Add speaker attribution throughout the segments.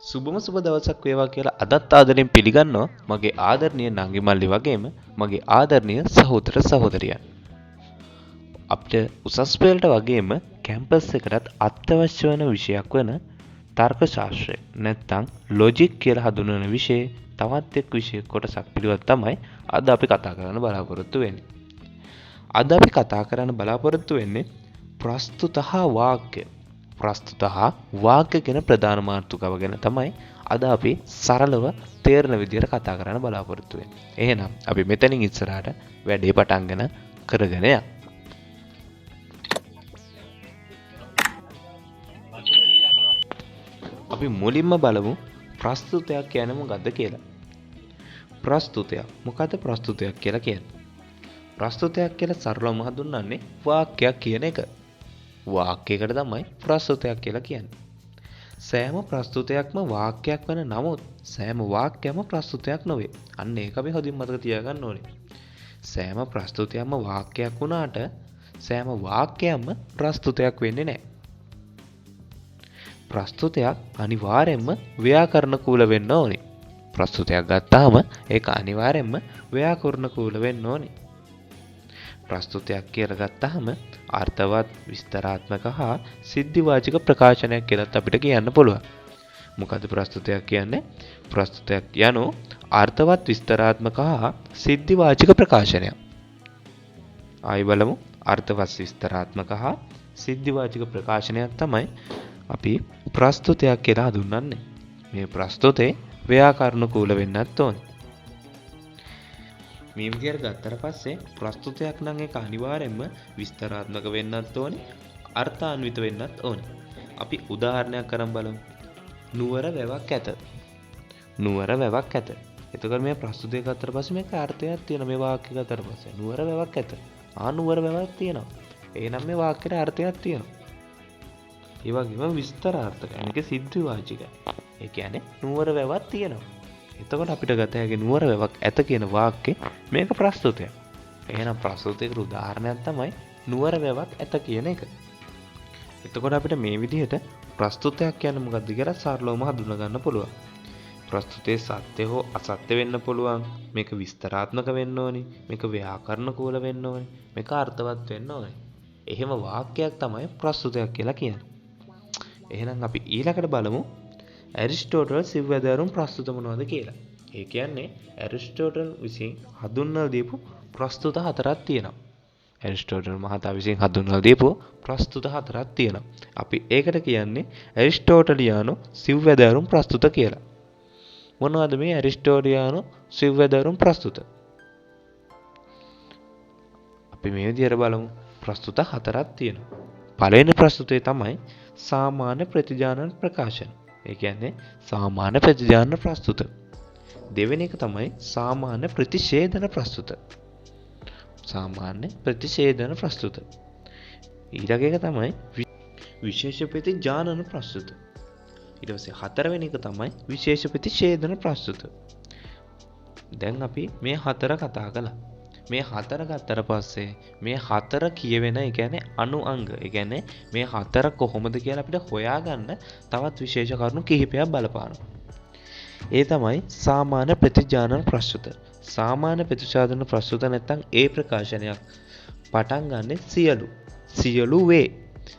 Speaker 1: සුබම සුබ දවසක් වේවා කියලා අදත් ආදරෙන් පිළිගන්නවා මගේ ආදරණීය නංගි මල්ලි වගේම මගේ ආදරණීය සහෝදර සහෝදරියන්. අපිට උසස් පෙළට වගේම කැම්පස් එකටත් අත්‍යවශ්‍ය වෙන විෂයක් වෙන තර්ක ශාස්ත්‍රය නැත්නම් ලොජික් කියලා හඳුන්වන විෂය තවත් එක් විෂය කොටසක් පිළිවෙත් තමයි අද අපි කතා කරන්න බලාපොරොත්තු වෙන්නේ. අද අපි කතා කරන්න බලාපොරොත්තු වෙන්නේ ප්‍රස්තුත හා වාක්‍ය. ප්‍රස්තුත හා වාක්‍ය කියන ප්‍රධාන මාතෘකාව ගැන තමයි අද අපි සරලව තේරෙන විදිහට කතා කරන්න බලාපොරොත්තු වෙන්නේ. එහෙනම් අපි මෙතනින් ඉස්සරහට වැඩේ පටන්ගෙන කරගෙන යමු. අපි මුලින්ම බලමු ප්‍රස්තුතයක් කියන්නේ මොකද්ද කියලා. ප්‍රස්තුතයක්. මොකද්ද ප්‍රස්තුතයක් කියලා කියන්නේ? ප්‍රස්තුතයක් කියලා සරලවම හඳුන්වන්නේ වාක්‍යයක් කියන එක. වාක්‍යයකට තමයි ප්‍රස්තුතයක් කියලා කියන්නේ. සෑම ප්‍රස්තුතයක්ම වාක්‍යයක් වෙන නමුත් සෑම වාක්‍යයක්ම ප්‍රස්තුතයක් නොවේ. අන්න ඒක අපි හොඳින් මතක තියාගන්න ඕනේ. සෑම ප්‍රස්තුතයක්ම වාක්‍යයක් වුණාට සෑම වාක්‍යයක්ම ප්‍රස්තුතයක් වෙන්නේ නැහැ. ප්‍රස්තුතයක් අනිවාර්යයෙන්ම ව්‍යාකරණ කූල වෙන්න ඕනේ. ප්‍රස්තුතයක් ගත්තාම ඒක අනිවාර්යයෙන්ම ව්‍යාකරණ කූල වෙන්න ඕනේ. ප්‍රස්තුතයක් කියලා ගත්තාම අර්ථවත් විස්තරාත්මක හා සිද්ධිවාචක ප්‍රකාශනයක් කියලාත් අපිට කියන්න පුළුවන්. මොකද ප්‍රස්තුතයක් කියන්නේ? ප්‍රස්තුතයක් යනු අර්ථවත් විස්තරාත්මක හා සිද්ධිවාචක ප්‍රකාශනයක්. ආයි බලමු. අර්ථවත් විස්තරාත්මක හා සිද්ධිවාචක ප්‍රකාශනයක් තමයි අපි ප්‍රස්තුතයක් කියලා හඳුන්වන්නේ. මේ ප්‍රස්තුතේ ව්‍යාකරණ කූල වෙන්නත් ඕනේ. මේ විදියට ගත්තට පස්සේ ප්‍රස්තුතයක් නම් ඒක අනිවාර්යයෙන්ම විස්තරාත්මක වෙන්නත් ඕනේ, අර්ථාන්විත වෙන්නත් ඕනේ. අපි උදාහරණයක් කරන් බලමු. නුවර වැවක් ඇත. නුවර වැවක් ඇත. එතකොට මේ ප්‍රස්තුතය ගත්තට පස්සේ මේක අර්ථයක් තියෙනවා. මේ වාක්‍ය ගත්තට පස්සේ නුවර වැවක් ඇත. නුවර වැවක් තියෙනවා. එහෙනම් මේ වාක්‍යෙට අර්ථයක් තියෙනවා. ඒ වගේම විස්තරාර්ථක. මේක සිද්ධිවාචකයි. ඒ කියන්නේ නුවර වැවක් තියෙනවා. එතකොට අපිට ගත හැකි නුවර වැවක් ඇත කියන වාක්‍යේ මේක ප්‍රස්තුතයක්. එහෙනම් ප්‍රස්තුතයකට උදාහරණයක් තමයි නුවර වැවක් ඇත කියන එක. එතකොට අපිට මේ විදිහට ප්‍රස්තුතයක් කියන්නේ මොකක්ද කියලා සරලවම හඳුනා ගන්න පුළුවන්. ප්‍රස්තුතයේ සත්‍ය හෝ අසත්‍ය වෙන්න පුළුවන්. මේක විස්තරාත්මක වෙන්න ඕනි. මේක ව්‍යාකරණ කූල වෙන්න ඕනි. මේක අර්ථවත් වෙන්න ඕනි. එහෙම වාක්‍යයක් තමයි ප්‍රස්තුතයක් කියලා කියන්නේ. එහෙනම් අපි ඊළඟට බලමු ඇරිස්ටෝටල් සිව්වැදෑරුම් ප්‍රස්තුත මොනවද කියලා. ඒ කියන්නේ ඇරිස්ටෝටල් විසින් හඳුන්වලා දීපු ප්‍රස්තුත හතරක් තියෙනවා. ඇරිස්ටෝටල් මහතා විසින් හඳුන්වලා දීපු ප්‍රස්තුත හතරක් තියෙනවා. අපි ඒකට කියන්නේ ඇරිස්ටෝටලියානු සිව්වැදෑරුම් ප්‍රස්තුත කියලා. මොනවද මේ ඇරිස්ටෝටියානු සිව්වැදෑරුම් ප්‍රස්තුත? අපි මේ විදිහට බලමු. ප්‍රස්තුත හතරක් තියෙනවා. පළවෙනි ප්‍රස්තුතය තමයි සාමාන්‍ය ප්‍රතිජානන ප්‍රකාශන. ඒ කියන්නේ සාමාන්‍ය ප්‍රතිජානන ප්‍රස්තුත. දෙවෙනි එක තමයි සාමාන්‍ය ප්‍රතිෂේධන ප්‍රස්තුත. සාමාන්‍ය ප්‍රතිෂේධන ප්‍රස්තුත. ඊළඟ එක තමයි විශේෂ ප්‍රතිජානන ප්‍රස්තුත. ඊට පස්සේ හතරවෙනි එක තමයි විශේෂ ප්‍රතිෂේධන ප්‍රස්තුත. දැන් අපි මේ හතර කතා කළා. මේ හතර ගත්තට පස්සේ මේ හතර කියවෙන ඒ කියන්නේ අනු අංග. ඒ කියන්නේ මේ හතර කොහොමද කියලා අපිට හොයාගන්න තවත් විශේෂ කරුණු කිහිපයක් බලපානවා. ඒ තමයි සාමාන්‍ය ප්‍රතිජානන ප්‍රස්තුත. සාමාන්‍ය ප්‍රතිජානන ප්‍රස්තුත නැත්නම් ඒ ප්‍රකාශනයක් පටන් ගන්නෙ සියලු. සියලු වේ.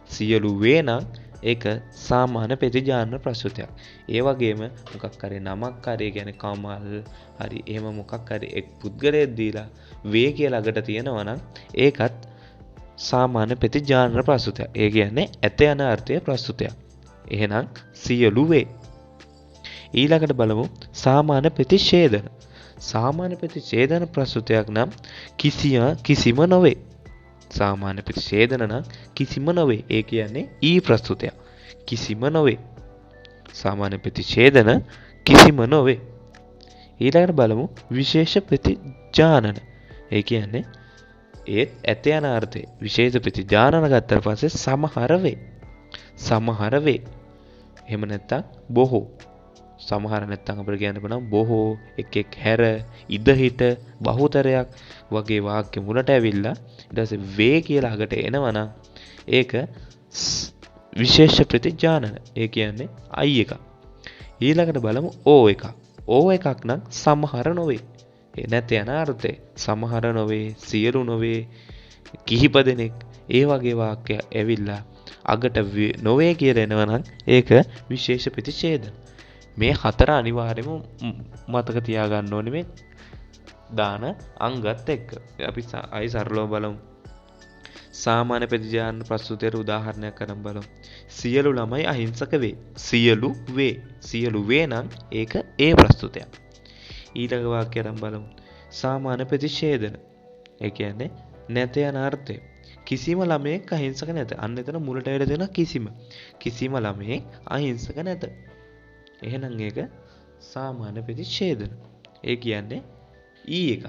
Speaker 1: සියලු වේ නම් ඒක සාමාන්‍ය ප්‍රතිජානන ප්‍රස්තුතයක්. ඒ වගේම මොකක් හරි නමක් හරි කියන්නේ කමල් හරි එහෙම මොකක් හරි එක් පුද්ගලයෙක් දීලා වේ කියලා ළඟට තියෙනවා නම් ඒකත් සාමාන්‍ය ප්‍රතිජානන ප්‍රස්තුතයක්. ඒ කියන්නේ ඇත යන අර්ථයේ ප්‍රස්තුතයක්. එහෙනම් සියලු වේ. ඊළඟට බලමු සාමාන්‍ය ප්‍රතිෂේධන. සාමාන්‍ය ප්‍රතිෂේධන ප්‍රස්තුතයක් නම් කිසිම නොවේ. සාමාන්‍ය ප්‍රතිෂේධන නම් කිසිම නොවේ. ඒ කියන්නේ ඊ ප්‍රස්තුතයක්. කිසිම නොවේ. සාමාන්‍ය ප්‍රතිෂේධන කිසිම නොවේ. ඊළඟට බලමු විශේෂ ප්‍රතිජානන. ඒ කියන්නේ ඒත් ඇත යන අර්ථයේ විශේෂ ප්‍රතිජානන ගත්තට පස්සේ සමහර වේ. සමහර වේ. එහෙම නැත්නම් බොහෝ. සමහර නැත්නම් අපිට කියන්න පුළුවන් බොහෝ, එක් හැර, ඉද හිට, බහුතරයක් වගේ වාක්‍ය මුලට ඇවිල්ලා ඊට පස්සේ වේ කියලා අගට එනවනම් ඒක විශේෂ ප්‍රතිජානන. ඒ කියන්නේ අයි එක. ඊළඟට බලමු ඕ එකක්. ඕ එකක් නම් සමහර නොවේ. ඒ නැත්නම් යන අර්ථය සමහර නොවේ, සියලු නොවේ, කිහිප දෙනෙක් ඒ වගේ වාක්‍ය ඇවිල්ලා අගට නොවේ කියලා එනවා නම් ඒක විශේෂ ප්‍රතිඡේදන. මේ හතර අනිවාර්යයෙන්ම මතක තියාගන්න ඕනේ මේ දාන අංගත් එක්ක. අපි ආයි සරලව බලමු. සාමාන්‍ය ප්‍රතිජාන ප්‍රස්තුතයට උදාහරණයක් කරන් බලමු. සියලු ළමයි අහිංසක වේ. සියලු වේ. සියලු වේ නම් ඒක ඒ ප්‍රස්තුතයක්. ඊළඟ වාක්‍යය අරන් බලමු. සාමාන්‍ය ප්‍රතිඡේදන. ඒ කියන්නේ නැත යන අර්ථය. කිසිම ළමයෙක් අහිංසක නැත. අන්න එතන මුලට එළ දෙන කිසිම. කිසිම ළමයෙක් අහිංසක නැත. එහෙනම් ඒක සාමාන්‍ය ප්‍රතිඡේදන. ඒ කියන්නේ ඊ එකක්.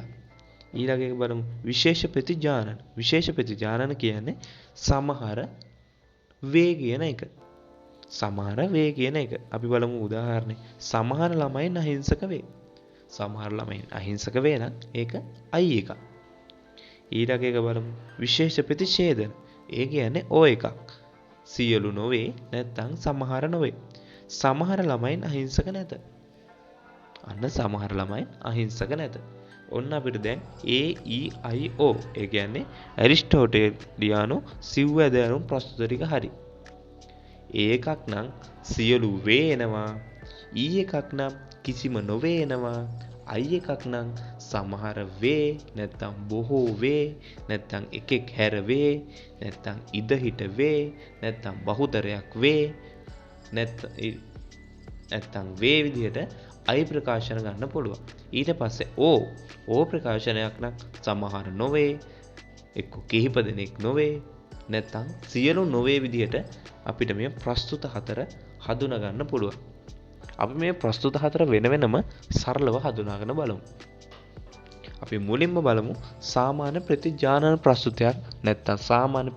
Speaker 1: ඊළඟ එක බලමු විශේෂ ප්‍රතිජානන. විශේෂ ප්‍රතිජානන කියන්නේ සමහර වේ කියන එක. සමහර වේ කියන එක. අපි බලමු උදාහරණේ. සමහර ළමයින් අහිංසක වේ. සමහර ළමයින් අහිංසක වේ නම් ඒක අයි එකක්. ඊළඟ එක බලමු විශේෂ ප්‍රතිඡේදන. ඒ කියන්නේ ඕ එකක්. සියලු නොවේ නැත්නම් සමහර නොවේ. සමහර ළමයින් අහිංසක නැත. අන්න සමහර ළමයින් අහිංසක නැත. ඔන්න අපිට දැන් AEIO ඒ කියන්නේ ඇරිස්ටෝටෙලියානු සිව්වැදෑරුම් ප්‍රස්තුත ටික හරි. එකක් නම් සියලු වේ එනවා. එකක් නම් කිසිම නොවේ එනවා. එකක් නම් සමහර වේ නැත්නම් බොහෝ වේ නැත්නම් එකෙක් හැර වේ නැත්නම් ඉද හිට වේ නැත්නම් බහුතරයක් වේ නැත්නම් වේ විදිහට අයි ප්‍රකාශන ගන්න පුළුවන්. ඊට පස්සේ ඕ ප්‍රකාශනයක් නම් සමහර නොවේ, එක්ක කිහිප දෙනෙක් නොවේ, නැත්නම් සියලු නොවේ විදිහට අපිට මේ ප්‍රස්තුත හතර හඳුනා ගන්න පුළුවන්. අපි මේ ප්‍රස්තුත හතර වෙන වෙනම සරලව හඳුනාගෙන බලමු. අපි මුලින්ම බලමු සාමාන්‍ය ප්‍රතිජානන ප්‍රස්තුතයක් නැත්නම් සාමාන්‍ය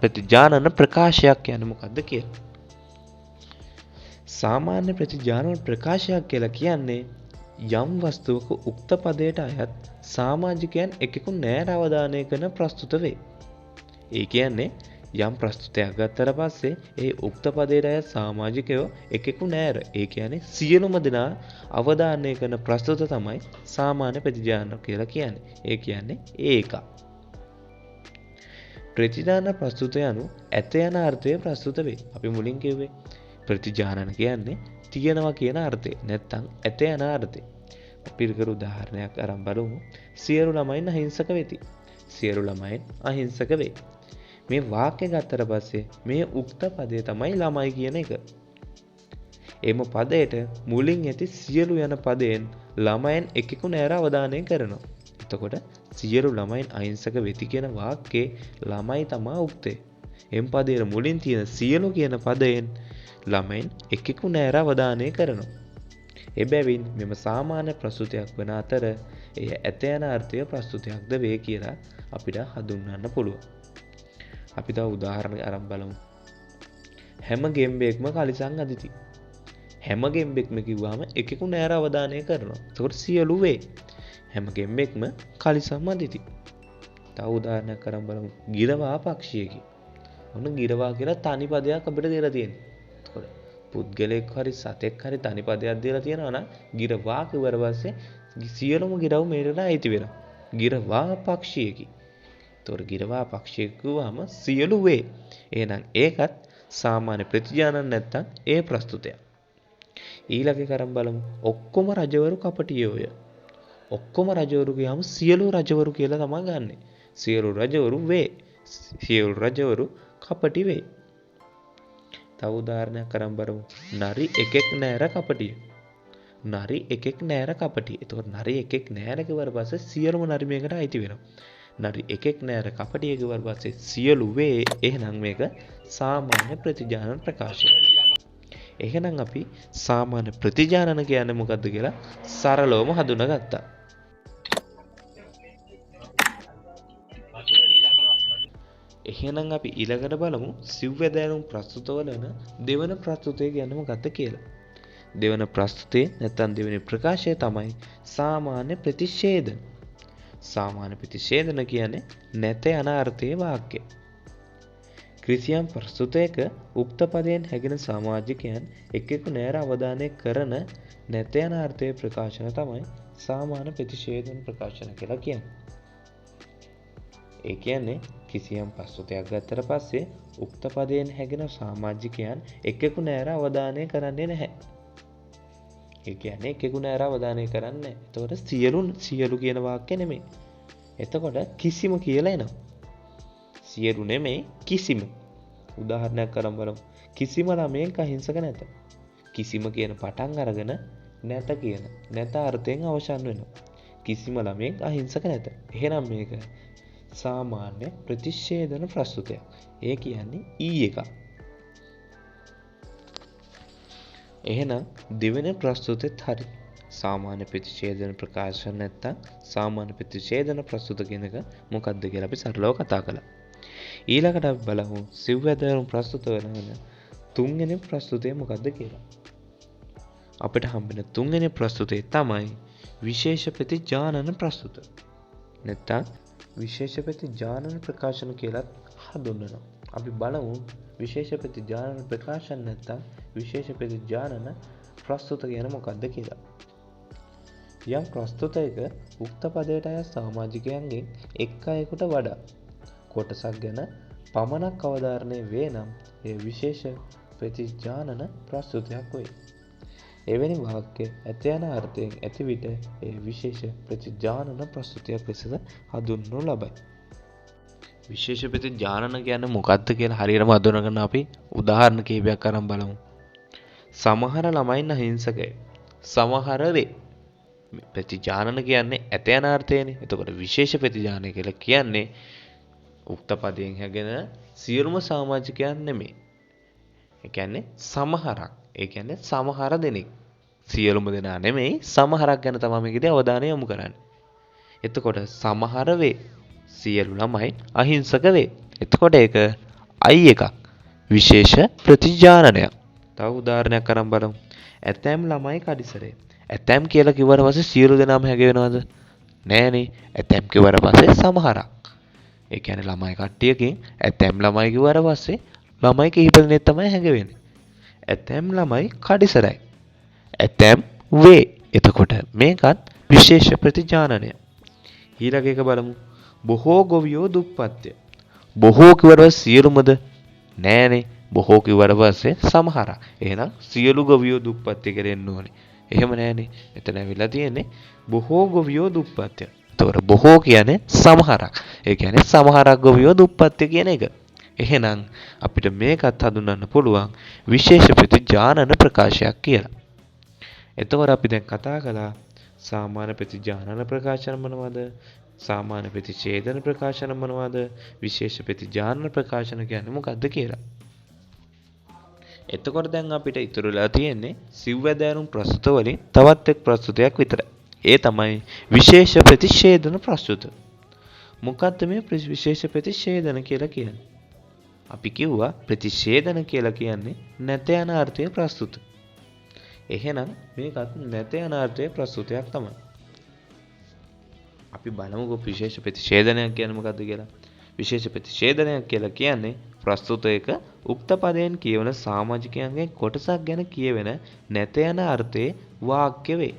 Speaker 1: ප්‍රතිජානන ප්‍රකාශයක් කියන්නේ මොකක්ද කියලා. සාමාන්‍ය ප්‍රතිජානන ප්‍රකාශයක් කියලා කියන්නේ යම් වස්තුවක උක්ත පදයට අයත් සමාජිකයන් එකෙකු නෑර අවධානය කරන ප්‍රස්තුත වේ. ඒ කියන්නේ යම් ප්‍රස්තුතයක් ගත්තට පස්සේ ඒ උක්ත පදයට අයත් සමාජිකයෝ එකෙකු නෑර. ඒ කියන්නේ සියලුම දෙනා අවධානය කරන ප්‍රස්තුත තමයි සාමාන්‍ය ප්‍රතිජානන කියලා කියන්නේ. ඒ කියන්නේ ඒක. ප්‍රතිජානන ප්‍රස්තුත යනු ඇත යන අර්ථයේ ප්‍රස්තුත වේ. අපි මුලින් කිව්වේ ප්‍රතිජානන කියන්නේ තියෙනවා කියන අර්ථය. නැත්නම් ඇත යන අර්ථය. පිළිකර උදාහරණයක් අරන් බලමු. සියලු ළමයින් අහිංසක වෙති. සියලු ළමයින් අහිංසක වේ. මේ වාක්‍ය ගත්තට පස්සේ මේ උක්ත පදය තමයි ළමයි කියන එක. එම පදයට මුලින් ඇති සියලු යන පදයෙන් ළමයන් එකෙකු නෑර අවධානය කරනවා. එතකොට සියලු ළමයින් අහිංසක වෙති කියන වාක්‍යයේ ළමයි තමා උක්තේ. එම් පදයේ මුලින් තියෙන සියලු කියන පදයෙන් ළමයින් එකෙකු නෑර අවධානය කරනවා. එබැවින් මෙම සාමාන්‍ය ප්‍රස්තුතයක් වන අතර එය ඇත යන අර්ථය ප්‍රස්තුතයක්ද වේ කියලා අපිට හඳුන්වන්න පුළුවන්. අපි තව උදාහරණ අරන් බලමු. හැම ගෙම්බෙක්ම කලිසම් අදිති. හැම ගෙම්බෙක්ම කිව්වම එකෙකු නෑර අවධානය කරනවා. ඒකට සියලු වේ. හැම ගෙම්බෙක්ම කලිසම් අදිති. තව උදාහරණයක් අරන් බලමු. ගිරවා පක්ෂියකි. ඔන්න ගිරවා කියලා තනි පදයක් අපිට දෙලා තියෙනවා. එතකොට පුද්ගලයෙක් හරි සතෙක් හරි තනි පදයක් දෙලා තියෙනවා නම් ගිරවා කිව්වට පස්සේ සියලුම ගිරව් මේකට අයිති වෙනවා. ගිරවා පක්ෂියකි. එතකොට ගිරවා පක්ෂියෙක් කිව්වම සියලු වේ. එහෙනම් ඒකත් සාමාන්‍ය ප්‍රතිජානන නැත්තම් ඒ ප්‍රස්තුතයක්. ඊළඟ කරන් බලමු. ඔක්කොම රජවරු කපටියෝය. ඔක්කොම රජවරු කියවම සියලු රජවරු කියලා තමයි ගන්නෙ. සියලු රජවරු වේ. සියලු රජවරු කපටි වේ. තව උදාහරණයක් කරන් බලමු. නරි එකෙක් නෑර කපටිය. නරි එකෙක් නෑර කපටිය. එතකොට නරි එකෙක් නෑර කිව්වට පස්සේ සියලුම නරි මේකට අයිති වෙනවා. නරි එකෙක් නෑර කපටිය කිව්වට පස්සේ සියලු වේ. එහෙනම් මේක සාමාන්‍ය ප්‍රතිජානන ප්‍රකාශය. එහෙනම් අපි සාමාන්‍ය ප්‍රතිජානන කියන්නේ මොකද්ද කියලා සරලවම හඳුනාගත්තා. එහෙනම් අපි ඊළඟට බලමු සිව්වැදෑරුම් ප්‍රස්තුතවලන දෙවන ප්‍රස්තුතය කියන්නේ මොකක්ද කියලා. දෙවන ප්‍රස්තුතේ නැත්නම් දෙවෙනි ප්‍රකාශය තමයි සාමාන්‍ය ප්‍රතිඡේදන. සාමාන්‍ය ප්‍රතිඡේදන කියන්නේ නැත යන අර්ථයේ වාක්‍ය. කිසියම් ප්‍රස්තුතයක උක්ත පදයෙන් හැගෙන සමාජිකයන් එක්කෙකු නෑර අවධානය කරන නැත යන අර්ථයේ ප්‍රකාශන තමයි සාමාන්‍ය ප්‍රතිෂේධන ප්‍රකාශන කියලා කියන්නේ. ඒ කියන්නේ කිසියම් ප්‍රස්තුතයක් ගත්තට පස්සේ උක්ත පදයෙන් හැගෙන සමාජිකයන් එක්කෙකු නෑර අවධානය කරන්නේ නැහැ. ඒ කියන්නේ එක්කෙකු නෑර අවධානය කරන්නේ නැහැ. එතකොට සියලු කියන වාක්‍ය නෙමෙයි. එතකොට කිසිම කියලා එනවා. සියලු නෙමෙයි කිසිම. උදාහරණයක් කරන් බලමු. කිසිම ළමයෙක් අහිංසක නැත. කිසිම කියන පටන් අරගෙන නැත කියන නැත අර්ථයෙන් අවසන් වෙනවා. කිසිම ළමයෙක් අහිංසක නැත. එහෙනම් මේක සාමාන්‍ය ප්‍රතිෂේධන ප්‍රස්තුතයක්. ඒ කියන්නේ එකක්. එහෙනම් දෙවෙනි ප්‍රස්තුතෙත් හරි. සාමාන්‍ය ප්‍රතිෂේධන ප්‍රකාශන නැත්තම් සාමාන්‍ය ප්‍රතිෂේධන ප්‍රස්තුත කියන එක මොකක්ද කියලා අපි සරලව කතා කළා. ඊළඟට අපි බලමු සිව්වැදෑරුම් ප්‍රස්තුත වෙන තුන්වෙනි ප්‍රස්තුතය මොකක්ද කියලා. අපිට හම්බෙන තුන්වෙනි ප්‍රස්තුතය තමයි විශේෂ ප්‍රතිජානන ප්‍රස්තුත. නැත්තම් විශේෂ ප්‍රතිජානන ප්‍රකාශන කියලා හඳුන්වනවා. අපි බලමු විශේෂ ප්‍රතිජානන ප්‍රකාශන නැත්තම් විශේෂ ප්‍රතිජානන ප්‍රස්තුත කියන මොකක්ද කියලා. යම් ප්‍රස්තුතයක උක්ත පදයට අයත් සමාජිකයන්ගෙන් එක් අයෙකුට වඩා කොටසක් ගැන පමණක් අවධාරණය වේ නම් එය විශේෂ ප්‍රතිජානන ප්‍රස්තුතයක් වේ. එවැනි වාක්‍ය ඇත යන අර්ථයෙන් ඇති විට එය විශේෂ ප්‍රතිජානන ප්‍රස්තුතයක් ලෙස හඳුන්වනු ලබයි. විශේෂ ප්‍රතිජානන කියන්නේ මොකක්ද කියලා හරියටම හඳුනගන්න අපි උදාහරණ කිහිපයක් අරන් බලමු. සමහර ළමයින් අහිංසකයි. සමහර වේ. ප්‍රතිජානන කියන්නේ ඇත යන අර්ථයනේ. එතකොට විශේෂ ප්‍රතිජානන කියලා කියන්නේ උක්ත පදයෙන් හැගෙන සියලුම සමාජිකයන් නෙමෙයි. ඒ කියන්නේ සමහරක්. ඒ කියන්නේ සමහර දෙනෙක්. සියලුම දෙනා නෙමෙයි සමහරක් ගැන තමයි මේකදී අවධානය යොමු කරන්නේ. එතකොට සමහර වේ. සියලු ළමයි අහිංසක වේ. එතකොට ඒක එකක්. විශේෂ ප්‍රතිජානනයක්. තව උදාහරණයක් අරන් බලමු. ඇතැම් ළමයි කඩිසරේ. ඇතැම් කියලා කිව්වට පස්සේ සියලු දෙනාම හැගෙවෙනවද? නෑනේ. ඇතැම් කිව්වට පස්සේ සමහරක්. ඒ කියන්නේ ළමයි කට්ටියකින් ඇතැම් ළමයි කිව්වට පස්සේ ළමයි කිහිප දෙනෙක් තමයි හැගෙවෙන්නේ. ඇතැම් ළමයි කඩිසරයි. ඇතැම් වේ. එතකොට මේකත් විශේෂ ප්‍රතිජානනය. ඊළඟ එක බලමු. බොහෝ ගොවියෝ දුප්පත්ය. බොහෝ කිව්වට සියලුමද? නෑනේ. බොහෝ කිව්වට පස්සේ සමහරක්. එහෙනම් සියලු ගොවියෝ දුප්පත්ය කරෙන්න ඕනේ. එහෙම නෑනේ. එතන ඇවිල්ලා තියෙන්නේ බොහෝ ගොවියෝ දුප්පත්ය. එතකොට බොහෝ කියන්නේ සමහරක්. ඒ කියන්නේ සමහරක් ගොවියෝ දුප්පත්ය කියන එක. එහෙනම් අපිට මේකත් හඳුන්වන්න පුළුවන් විශේෂ ප්‍රතිජානන ප්‍රකාශයක් කියලා. එතකොට අපි දැන් කතා කළා සාමාන්‍ය ප්‍රතිජානන ප්‍රකාශන මොනවද? සාමාන්‍ය ප්‍රතිඡේදන ප්‍රකාශන මොනවද? විශේෂ ප්‍රතිජානන ප්‍රකාශන කියන්නේ මොකක්ද කියලා. එතකොට දැන් අපිට ඉතුරු වෙලා තියෙන්නේ සිව්වැදෑරුම් ප්‍රස්තුත වලින් තවත් එක් ප්‍රස්තුතයක් විතරයි. ඒ තමයි විශේෂ ප්‍රතිඡේදන ප්‍රස්තුත. මොකක්ද මේ විශේෂ ප්‍රතිඡේදන කියලා කියන්නේ? අපි කිව්වා ප්‍රතිඡේදන කියලා කියන්නේ නැත යන අර්ථයේ ප්‍රස්තුත. එහෙනම් මේකත් නැත යන අර්ථයේ ප්‍රස්තුතයක් තමයි. අපි බලමුකෝ විශේෂ ප්‍රතිඡේදනයක් කියන්නේ මොකක්ද කියලා. විශේෂ ප්‍රතිඡේදනයක් කියලා කියන්නේ ප්‍රස්තුතයක උක්ත පදයෙන් කියවන සමාජිකයන්ගෙන් කොටසක් ගැන කියවෙන නැත යන අර්ථයේ වාක්‍ය වේ.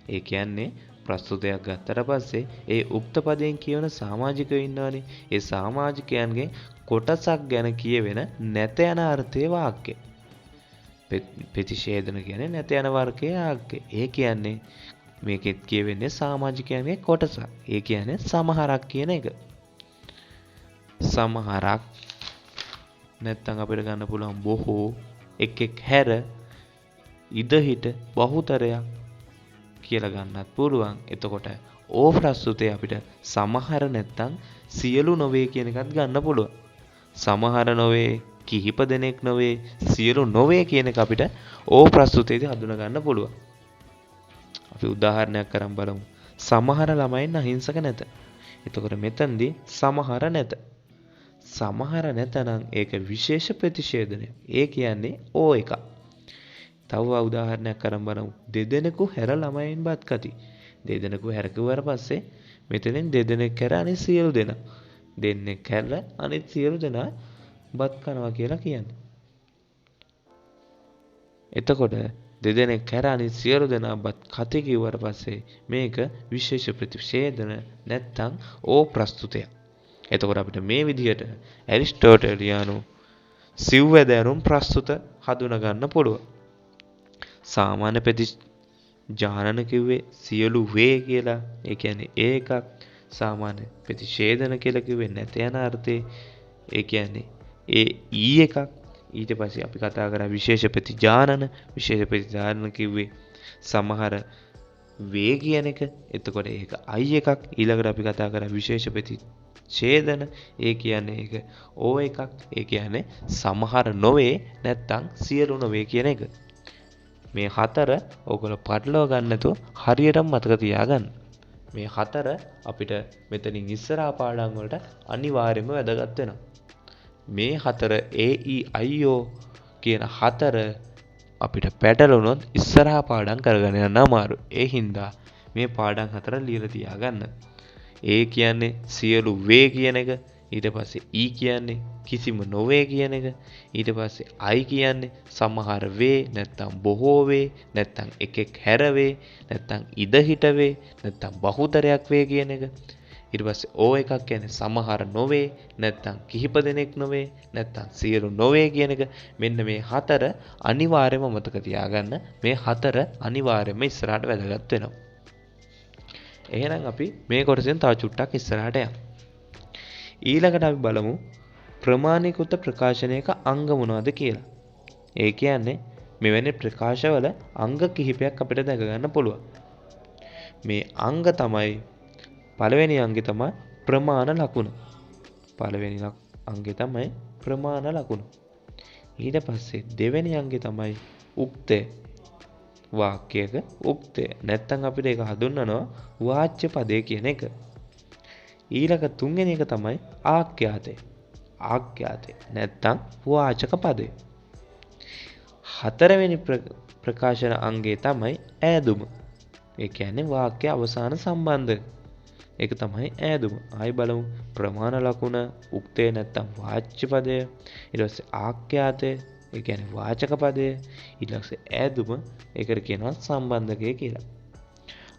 Speaker 1: ඒ කියන්නේ ප්‍රස්තුතයක් ගත්තට පස්සේ ඒ උක්ත පදයෙන් කියවන සමාජිකයෝ ඉන්නවනේ. ඒ සමාජිකයන්ගෙන් කොටසක් ගැන කියවෙන නැත යන අර්ථයේ වාක්‍ය. ප්‍රතිඡේදන කියන්නේ නැත යන වර්ගයේ වාක්‍ය. ඒ කියන්නේ මේකෙත් කියවෙන්නේ සමාජිකයන්ගේ කොටසක්. ඒ කියන්නේ සමහරක් කියන එක. සමහරක් නැත්තම් අපිට ගන්න පුළුවන් බොහෝ, එක් හැර, ඉදහිට, බහුතරයක් කියලා ගන්නත් පුළුවන්. එතකොට ඕ ප්‍රස්තුතේ අපිට සමහර නැත්තම් සියලු නොවේ කියන එකත් ගන්න පුළුවන්. සමහර නොවේ, කිහිප දෙනෙක් නොවේ, සියලු නොවේ කියන එක අපිට ඕ ප්‍රස්තුතේදී හඳුනා ගන්න පුළුවන්. අපි උදාහරණයක් කරන් බලමු. සමහර ළමයින් අහිංසක නැත. එතකොට මෙතනදී සමහර නැත. සමහර නැතනම් ඒක විශේෂ ප්‍රතිඡේදනය. ඒ කියන්නේ ඕ එක. තව උදාහරණයක් කරන් බලමු. දෙදෙනෙකු හැර ළමයින් බත් කති. දෙදෙනෙකු හැර කිව්වට පස්සේ මෙතනින් දෙදෙනෙක් හැර අනිත් සියලු දෙනා. දෙන්නෙක් හැර අනිත් සියලු දෙනා බත් කනවා කියලා කියන්නේ. එතකොට දෙදෙනෙක් හැර අනිත් සියලු දෙනා බත් කති කිව්වට පස්සේ මේක විශේෂ ප්‍රතිෂේධන නැත්තම් ඕප්‍රස්තුතයක්. එතකොට අපිට මේ විදිහට ඇරිස්ටෝටලියානු සිව්වැදෑරුම් ප්‍රස්තුත හඳුනා ගන්න පුළුවන්. සාමාන්‍ය ප්‍රතිජානන කිව්වේ සියලු වේ කියලා. ඒ කියන්නේ ඒකක්. සාමාන්‍ය ප්‍රතිෂේධන කියලා කිව්වේ නැත යන අර්ථේ. ඒ කියන්නේ ඒ ඊ එකක්. ඊට පස්සේ අපි කතා කරා විශේෂ ප්‍රතිජානන. විශේෂ ප්‍රතිජානන කිව්වේ සමහර වේ කියන එක. එතකොට ඒක අයි එකක්. ඊළඟට අපි කතා කරා විශේෂ ප්‍රතිඡේදන. ඒ කියන්නේ ඒක ඕ එකක්. ඒ කියන්නේ සමහර නොවේ නැත්තම් සියලු නොවේ කියන එක. මේ හතර ඔයගොල්ලෝ පටලවා ගන්න නැතුව හරියටම මතක තියාගන්න. මේ හතර අපිට මෙතනින් ඉස්සරහා පාඩම් වලට අනිවාර්යයෙන්ම වැදගත් වෙනවා. මේ හතර AEIO කියන හතර අපිට පැටළුනොත් ඉස්සරහා පාඩම් කරගෙන යන්න අමාරුයි. ඒ හින්දා මේ පාඩම් හතර ලියලා තියාගන්න. ඒ කියන්නේ සියලු වේ කියන එක. ඊට පස්සේ ඊ කියන්නේ කිසිම නොවේ කියන එක. ඊට පස්සේ අයි කියන්නේ සමහර වේ නැත්තම් බොහෝ වේ නැත්තම් එකෙක් හැර වේ නැත්තම් ඉද හිට වේ නැත්තම් බහුතරයක් වේ කියන එක. ඊට පස්සේ ඕ එකක් කියන්නේ සමහර නොවේ නැත්තම් කිහිප දෙනෙක් නොවේ නැත්තම් සියලු නොවේ කියන එක. මෙන්න මේ හතර අනිවාර්යයෙන්ම මතක තියාගන්න. මේ හතර අනිවාර්යයෙන්ම ඉස්සරහට වැදගත් වෙනවා. එහෙනම් අපි මේ කොටසෙන් තව චුට්ටක් ඉස්සරහට යමු. ඊළඟට අපි බලමු ප්‍රමාණීකృత ප්‍රකාශනයක අංග මොනවද කියලා. ඒ කියන්නේ මෙවැනි ප්‍රකාශවල අංග කිහිපයක් අපිට දැක ගන්න පුළුවන්. මේ අංග තමයි පළවෙනි අංගේ තමයි ප්‍රමාණ ලකුණ. පළවෙනි අංගේ තමයි ප්‍රමාණ ලකුණ. ඊට පස්සේ දෙවෙනි අංගේ තමයි උක්තය. වාක්‍යයක උක්තය. නැත්තම් අපිට ඒක හඳුන්වනවා වාච්‍ය පදේ කියන එක. ඊළඟ තුන්වෙනි එක තමයි ආඛ්‍යාතය. ආඛ්‍යාතය නැත්තම් වාචක පදය. හතරවෙනි ප්‍රකාශන අංගය තමයි ඈදුම. ඒ කියන්නේ වාක්‍ය අවසාන සම්බන්ධ. ඒක තමයි ඈදුම. ආයි බලමු ප්‍රමාණ ලකුණ, උක්තය නැත්තම් වාච්‍ය පදය, ඊට පස්සේ ආඛ්‍යාතය, ඒ කියන්නේ වාචක පදය, ඊට පස්සේ ඈදුම, ඒකට කියනවා සම්බන්ධකය කියලා.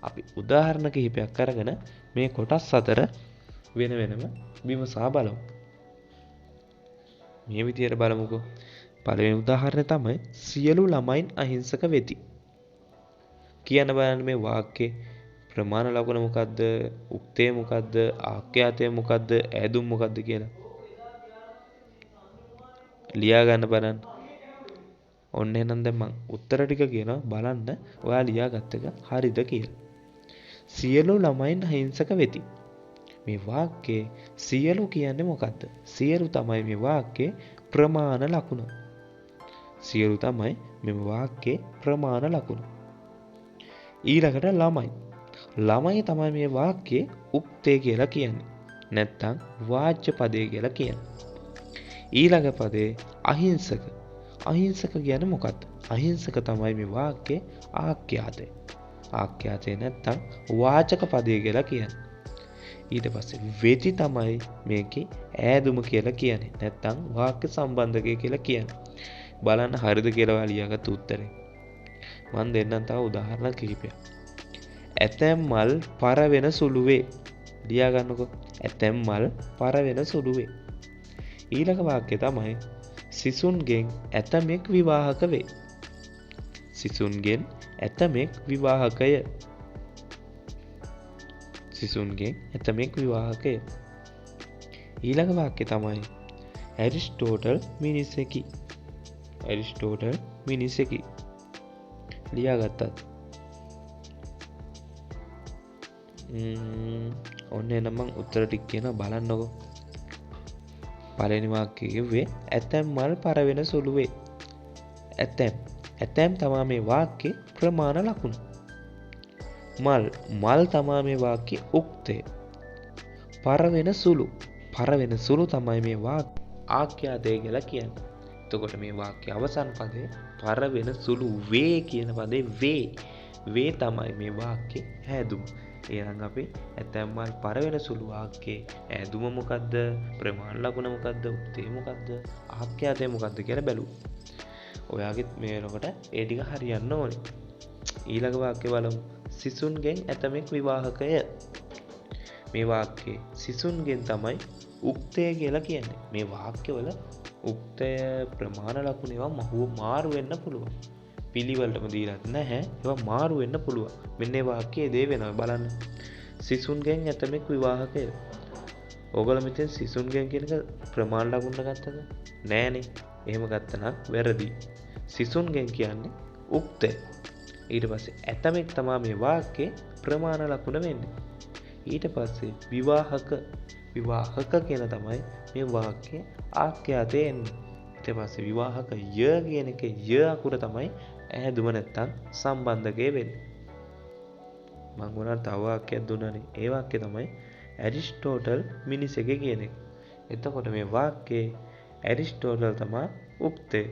Speaker 1: අපි උදාහරණ කිහිපයක් අරගෙන මේ කොටස් අතර වෙන වෙනම විමසා බලමු. මේ විදියට බලමුකෝ. පළවෙනි උදාහරණය තමයි සියලු ළමයින් අහිංසක වෙති. කියන්න බලන්න මේ වාක්‍යයේ ප්‍රමාණ ලකුණ මොකද්ද? උක්තය මොකද්ද? ආඛ්‍යාතය මොකද්ද? ඈදුම් මොකද්ද කියලා. ලියා ගන්න බලන්න. ඔන්න එහෙනම් දැන් මම උත්තර ටික කියනවා බලන්න ඔයා ලියාගත්ත එක හරිද කියලා. සියලු ළමයින් අහිංසක වෙති. මේ වාක්‍යයේ සියලු කියන්නේ මොකද්ද? සියලු තමයි මේ වාක්‍යයේ ප්‍රමාණ ලකුණ. සියලු තමයි මේ වාක්‍යයේ ප්‍රමාණ ලකුණ. ඊළඟට ළමයි. ළමයි තමයි මේ වාක්‍යයේ උක්තය කියලා කියන්නේ. නැත්තම් වාච්‍ය පදේ කියලා කියන්නේ. ඊළඟ පදේ අහිංසක. අහිංසක කියන්නේ මොකද්ද? අහිංසක තමයි මේ වාක්‍යයේ ආඛ්‍යාතය. ආඛ්‍යාතය නැත්තම් වාචක පදේ කියලා කියන්නේ. ඊට පස්සේ වෙති තමයි මේකේ ඈදුම කියලා කියන්නේ. නැත්තම් වාක්‍ය සම්බන්ධකය කියලා කියන්නේ. බලන්න හරිද කියලා ලියාගත්ත උත්තරේ. මම දෙන්නම් තව උදාහරණ කිහිපයක්. ඇතැම් මල් පර වෙන සුළු වේ. ලියා ගන්නකො. ඇතැම් මල් පර වෙන සුළු වේ. ඊළඟ වාක්‍යය තමයි සිසුන්ගෙන් ඇතමෙක් විවාහක වේ. සිසුන්ගෙන් ඇතමෙක් විවාහකය. සිසුන්ගෙන් ඇතමෙක් විවාහකය. ඊළඟ වාක්‍යය තමයි ඇරිස්ටෝටල් මිනිසෙකි. ඇරිස්ටෝටල් මිනිසෙකි. ලියාගත්තත්. ඔන්න එනම් මං උත්තර ටික කියනවා බලන්නකො. පළවෙනි වාක්‍යයේ කිව්වේ ඇතැම් මල් පර වෙන සුළු වේ. ඇතැම්. ඇතැම් තමයි මේ වාක්‍යයේ ප්‍රමාණ ලකුණ. මල් තමයි මේ වාක්‍යයේ උක්තය. පර වෙන සුළු. පර වෙන සුළු තමයි මේ වාක්‍ය ආඛ්‍යාතය කියලා කියන්නේ. එතකොට මේ වාක්‍ය අවසන් පදේ පර වෙන සුළු වේ කියන පදේ වේ තමයි මේ වාක්‍යයේ ඈදුම. එහෙනම් අපි ඇතැම් වල් පර වෙන සුළු වාක්‍යයේ ඈදුම මොකද්ද? ප්‍රමාණ ලකුණ මොකද්ද? උක්තේ මොකද්ද? ආඛ්‍යාතය මොකද්ද කියලා බැලුවා. ඔයාගෙත් මේ වෙනකොට ඒ ටික හරියන්න ඕනේ. ඊළඟ වාක්‍ය බලමු. සිසුන්ගෙන් ඇතමෙක් විවාහකය. මේ වාක්‍යයේ සිසුන්ගෙන් තමයි උක්තය කියලා කියන්නේ. මේ වාක්‍යවල උක්තය ප්‍රමාණ ලකුණ ඒවා මාරු වෙන්න පුළුවන්. පිළිවෙලටම දීලා නැහැ. ඒවා මාරු වෙන්න පුළුවන්. මෙන්න මේ වාක්‍යයේ දේ වෙනවා බලන්න. සිසුන්ගෙන් ඇතමෙක් විවාහකය. ඕගොල්ලෝ මෙතෙන් සිසුන්ගෙන් කියන එක ප්‍රමාණ ලකුණ ගත්තද? නෑනේ. එහෙම ගත්තනම් වැරදි. සිසුන්ගෙන් කියන්නේ උක්තය. ඊට පස්සේ ඇතමෙක් තමයි මේ වාක්‍යයේ ප්‍රමාණ ලකුණ වෙන්නේ. ඊට පස්සේ විවාහක කියන තමයි මේ වාක්‍යයේ ආඛ්‍යාතය එන්නේ. ඊට පස්සේ විවාහක ය කියන එකේ ය අකුර තමයි ඈදුම නැත්තම් සම්බන්ධකයේ වෙන්නේ. මම උනාට තව වාක්‍යයක් දුන්නානේ. ඒ වාක්‍යය තමයි ඇරිස්ටෝටල් මිනිසෙක් කියන එක. එතකොට මේ වාක්‍යයේ ඇරිස්ටෝටල් තමයි උක්තේ.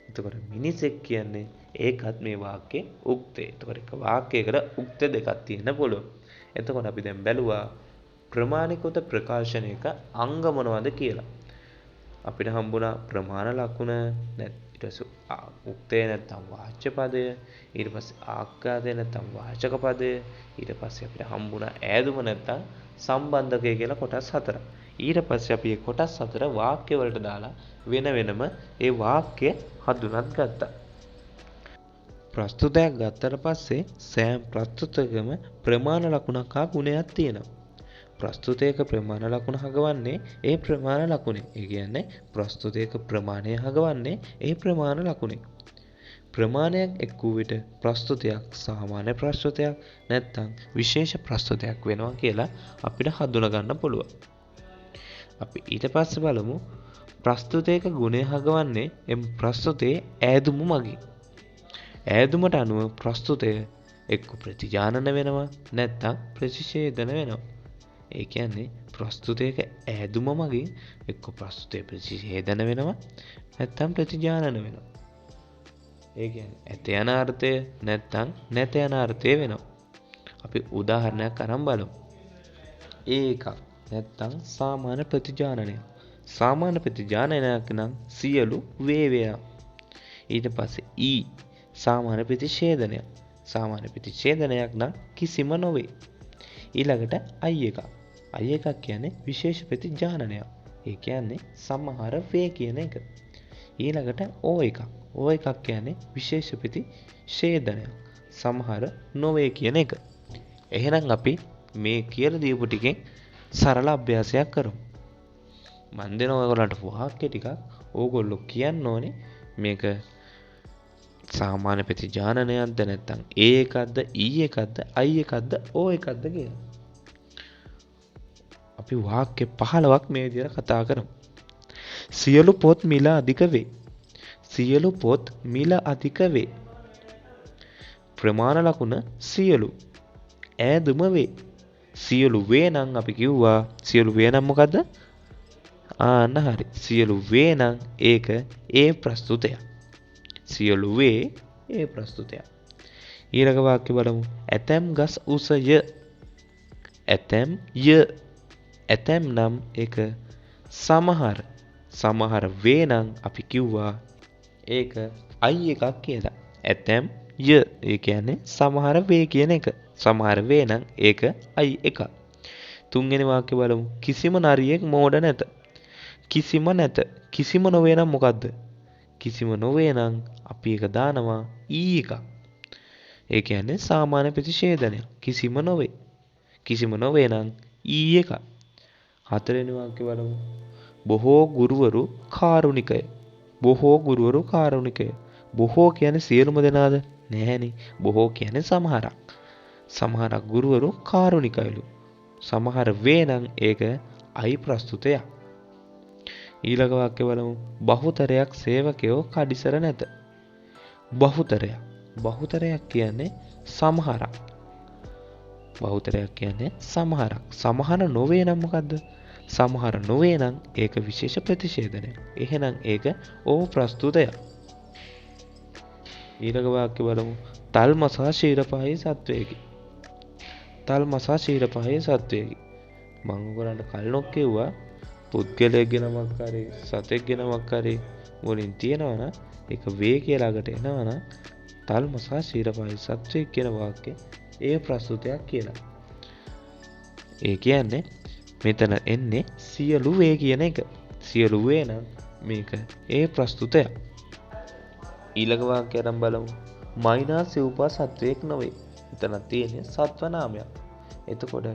Speaker 1: එතකොට මිනිසෙක් කියන්නේ ඒකත් මේ වාක්‍යයේ උක්තේ. එතකොට එක වාක්‍යයකට උක්ත දෙකක් තියෙන්න පුළුවන්. එතකොට අපි දැන් බැලුවා ප්‍රමාණිකృత ප්‍රකාශනයක අංග මොනවද කියලා. අපිට හම්බුණා ප්‍රමාණ ලකුණ ඊට පස්සේ උක්තේ නැත්නම් වාච්‍ය පදය, ඊට පස්සේ ආඛ්‍යාතය නැත්නම් වාචක පදය, ඊට පස්සේ අපිට හම්බුණා ඈදුම නැත්නම් සම්බන්ධකය කියලා කොටස් හතරක්. ඊට පස්සේ අපි මේ කොටස් හතර වාක්‍ය වලට දාලා වෙන වෙනම ඒ වාක්‍ය හඳුනත් ගත්තා. ප්‍රස්තුතයක් ගත්තට පස්සේ සෑම ප්‍රස්තුතකම ප්‍රමාණ ලකුණක් හා ගුණයක් තියෙනවා. ප්‍රස්තුතයක ප්‍රමාණ ලකුණ හඟවන්නේ ඒ ප්‍රමාණ ලකුණේ. ඒ කියන්නේ ප්‍රස්තුතයක ප්‍රමාණය හඟවන්නේ ඒ ප්‍රමාණ ලකුණේ. ප්‍රමාණයක් එක් වූ විට ප්‍රස්තුතයක් සාමාන්‍ය ප්‍රස්තුතයක් නැත්නම් විශේෂ ප්‍රස්තුතයක් වෙනවා කියලා අපිට හඳුනා ගන්න පුළුවන්. අපි ඊට පස්සේ බලමු ප්‍රස්තුතයක ගුණය හඟවන්නේ එම් ප්‍රස්තුතයේ ඈදුම මගින්. ඈදුමට අනුව ප්‍රස්තුතය එක්ක ප්‍රතිජානන වෙනවා නැත්නම් ප්‍රතිෂේධන වෙනවා. ඒ කියන්නේ ප්‍රස්තුතයක ඈදුම මගින් එක්ක ප්‍රස්තුතය ප්‍රතිෂේධන වෙනවා නැත්නම් ප්‍රතිජානන වෙනවා. ඒ කියන්නේ ඇත යන අර්ථය නැත්නම් නැත යන අර්ථය වෙනවා. අපි උදාහරණයක් අරන් බලමු. ඒකක් නැත්නම් සාමාන්‍ය ප්‍රතිජානනය. සාමාන්‍ය ප්‍රතිජානනයක් නම් සියලු වේවය. ඊට පස්සේ ඊ සාමාන්‍ය ප්‍රතිෂේධනයක්. සාමාන්‍ය ප්‍රතිෂේධනයක් නම් කිසිම නොවේ. ඊළඟට අයි එකක්. අයි එකක් කියන්නේ විශේෂ ප්‍රතිජානනයක්. ඒ කියන්නේ සමහර වේ කියන එක. ඊළඟට ඕ එකක්. ඕ එකක් කියන්නේ විශේෂ ප්‍රතිෂේධනයක්. සමහර නොවේ කියන එක. එහෙනම් අපි මේ කියලා දීපු ටිකෙන් සරල අභ්‍යාසයක් කරමු. මන් දෙන ඔයගොල්ලන්ට වාක්‍ය ටිකක් ඕගොල්ලෝ කියන්න ඕනේ මේක සාමාන්‍ය ප්‍රතිජානනයක්ද නැත්නම් ඒ එකක්ද ඊ එකක්ද අයි එකක්ද ඕ එකක්ද කියලා. අපි වාක්‍ය 15ක් මේ විදිහට කතා කරමු. සියලු පොත් මිල අධික වේ. සියලු පොත් මිල අධික වේ. ප්‍රමාණ ලකුණ සියලු ඈදුම වේ. සියලු වේ නම් අපි කිව්වා සියලු වේ නම් මොකද්ද? ආන්න හරි. සියලු වේ නම් ඒක ඒ ප්‍රස්තුතයක්. සියලු වේ ඒ ප්‍රස්තුතයක්. ඊළඟ වාක්‍ය බලමු. ඇතැම් ගස් උසය. ඇතැම් ය. ඇතැම් නම් ඒක සමහර. සමහර වේ නම් අපි කිව්වා ඒක අයි එකක් කියලා. ඇතැම් ය ඒ කියන්නේ සමහර වේ කියන එක. සමහර වේ නම් ඒක අයි එකක්. තුන්වෙනි වාක්‍ය බලමු. කිසිම නරියෙක් මෝඩ නැත. කිසිම නැත. කිසිම නොවේ නම් මොකද්ද? කිසිම නොවේ නම් අපි ඒක දානවා ඊ එකක්. ඒ කියන්නේ සාමාන්‍ය ප්‍රතිෂේධනය. කිසිම නොවේ. කිසිම නොවේ නම් ඊ එකක්. හතරවෙනි වාක්‍ය බලමු. බොහෝ ගුරුවරු කාරුණිකය. බොහෝ ගුරුවරු කාරුණිකය. බොහෝ කියන්නේ සියලුම දෙනාද? නැහැනේ. බොහෝ කියන්නේ සමහරක්. සමහරක් ගුරුවරු කාරුණිකයලු. සමහර වේ නම් ඒක අයි ප්‍රස්තුතයක්. ඊළඟ වාක්‍ය බලමු. බහුතරයක් සේවකයෝ කඩිසර නැත. බහුතරයක්. බහුතරයක් කියන්නේ සමහරක්. බහුතරයක් කියන්නේ සමහරක්. සමහර නොවේ නම් මොකද්ද? සමහර නොවේ නම් ඒක විශේෂ ප්‍රතිෂේධනයක්. එහෙනම් ඒක ඕ ප්‍රස්තුතයක්. ඊළඟ වාක්‍ය බලමු. තල්මසා ශීරපාහි සත්වයකි. තල් මසා ශීරපහේ සත්වයකි. මම ඔයගලන්ට කලිනුත් කිව්වා පුද්ගලයෙක් ගැනමක් හරි සතෙක් ගැනමක් හරි වලින් තියෙනවනම් ඒක වේ කියලා අගට එනවනම් තල් මසා ශීරපහේ සත්වයෙක් කියන වාක්‍යය ඒ ප්‍රස්තුතයක් කියලා. ඒ කියන්නේ මෙතන එන්නේ සියලු වේ කියන එක. සියලු වේ නම් මේක ඒ ප්‍රස්තුතයක්. ඊළඟ වාක්‍යය අරන් බලමු. මයිනා සිව්පා සත්වයක් නොවේ. එතන තියෙන්නේ සත්ව නාමයක්. එතකොට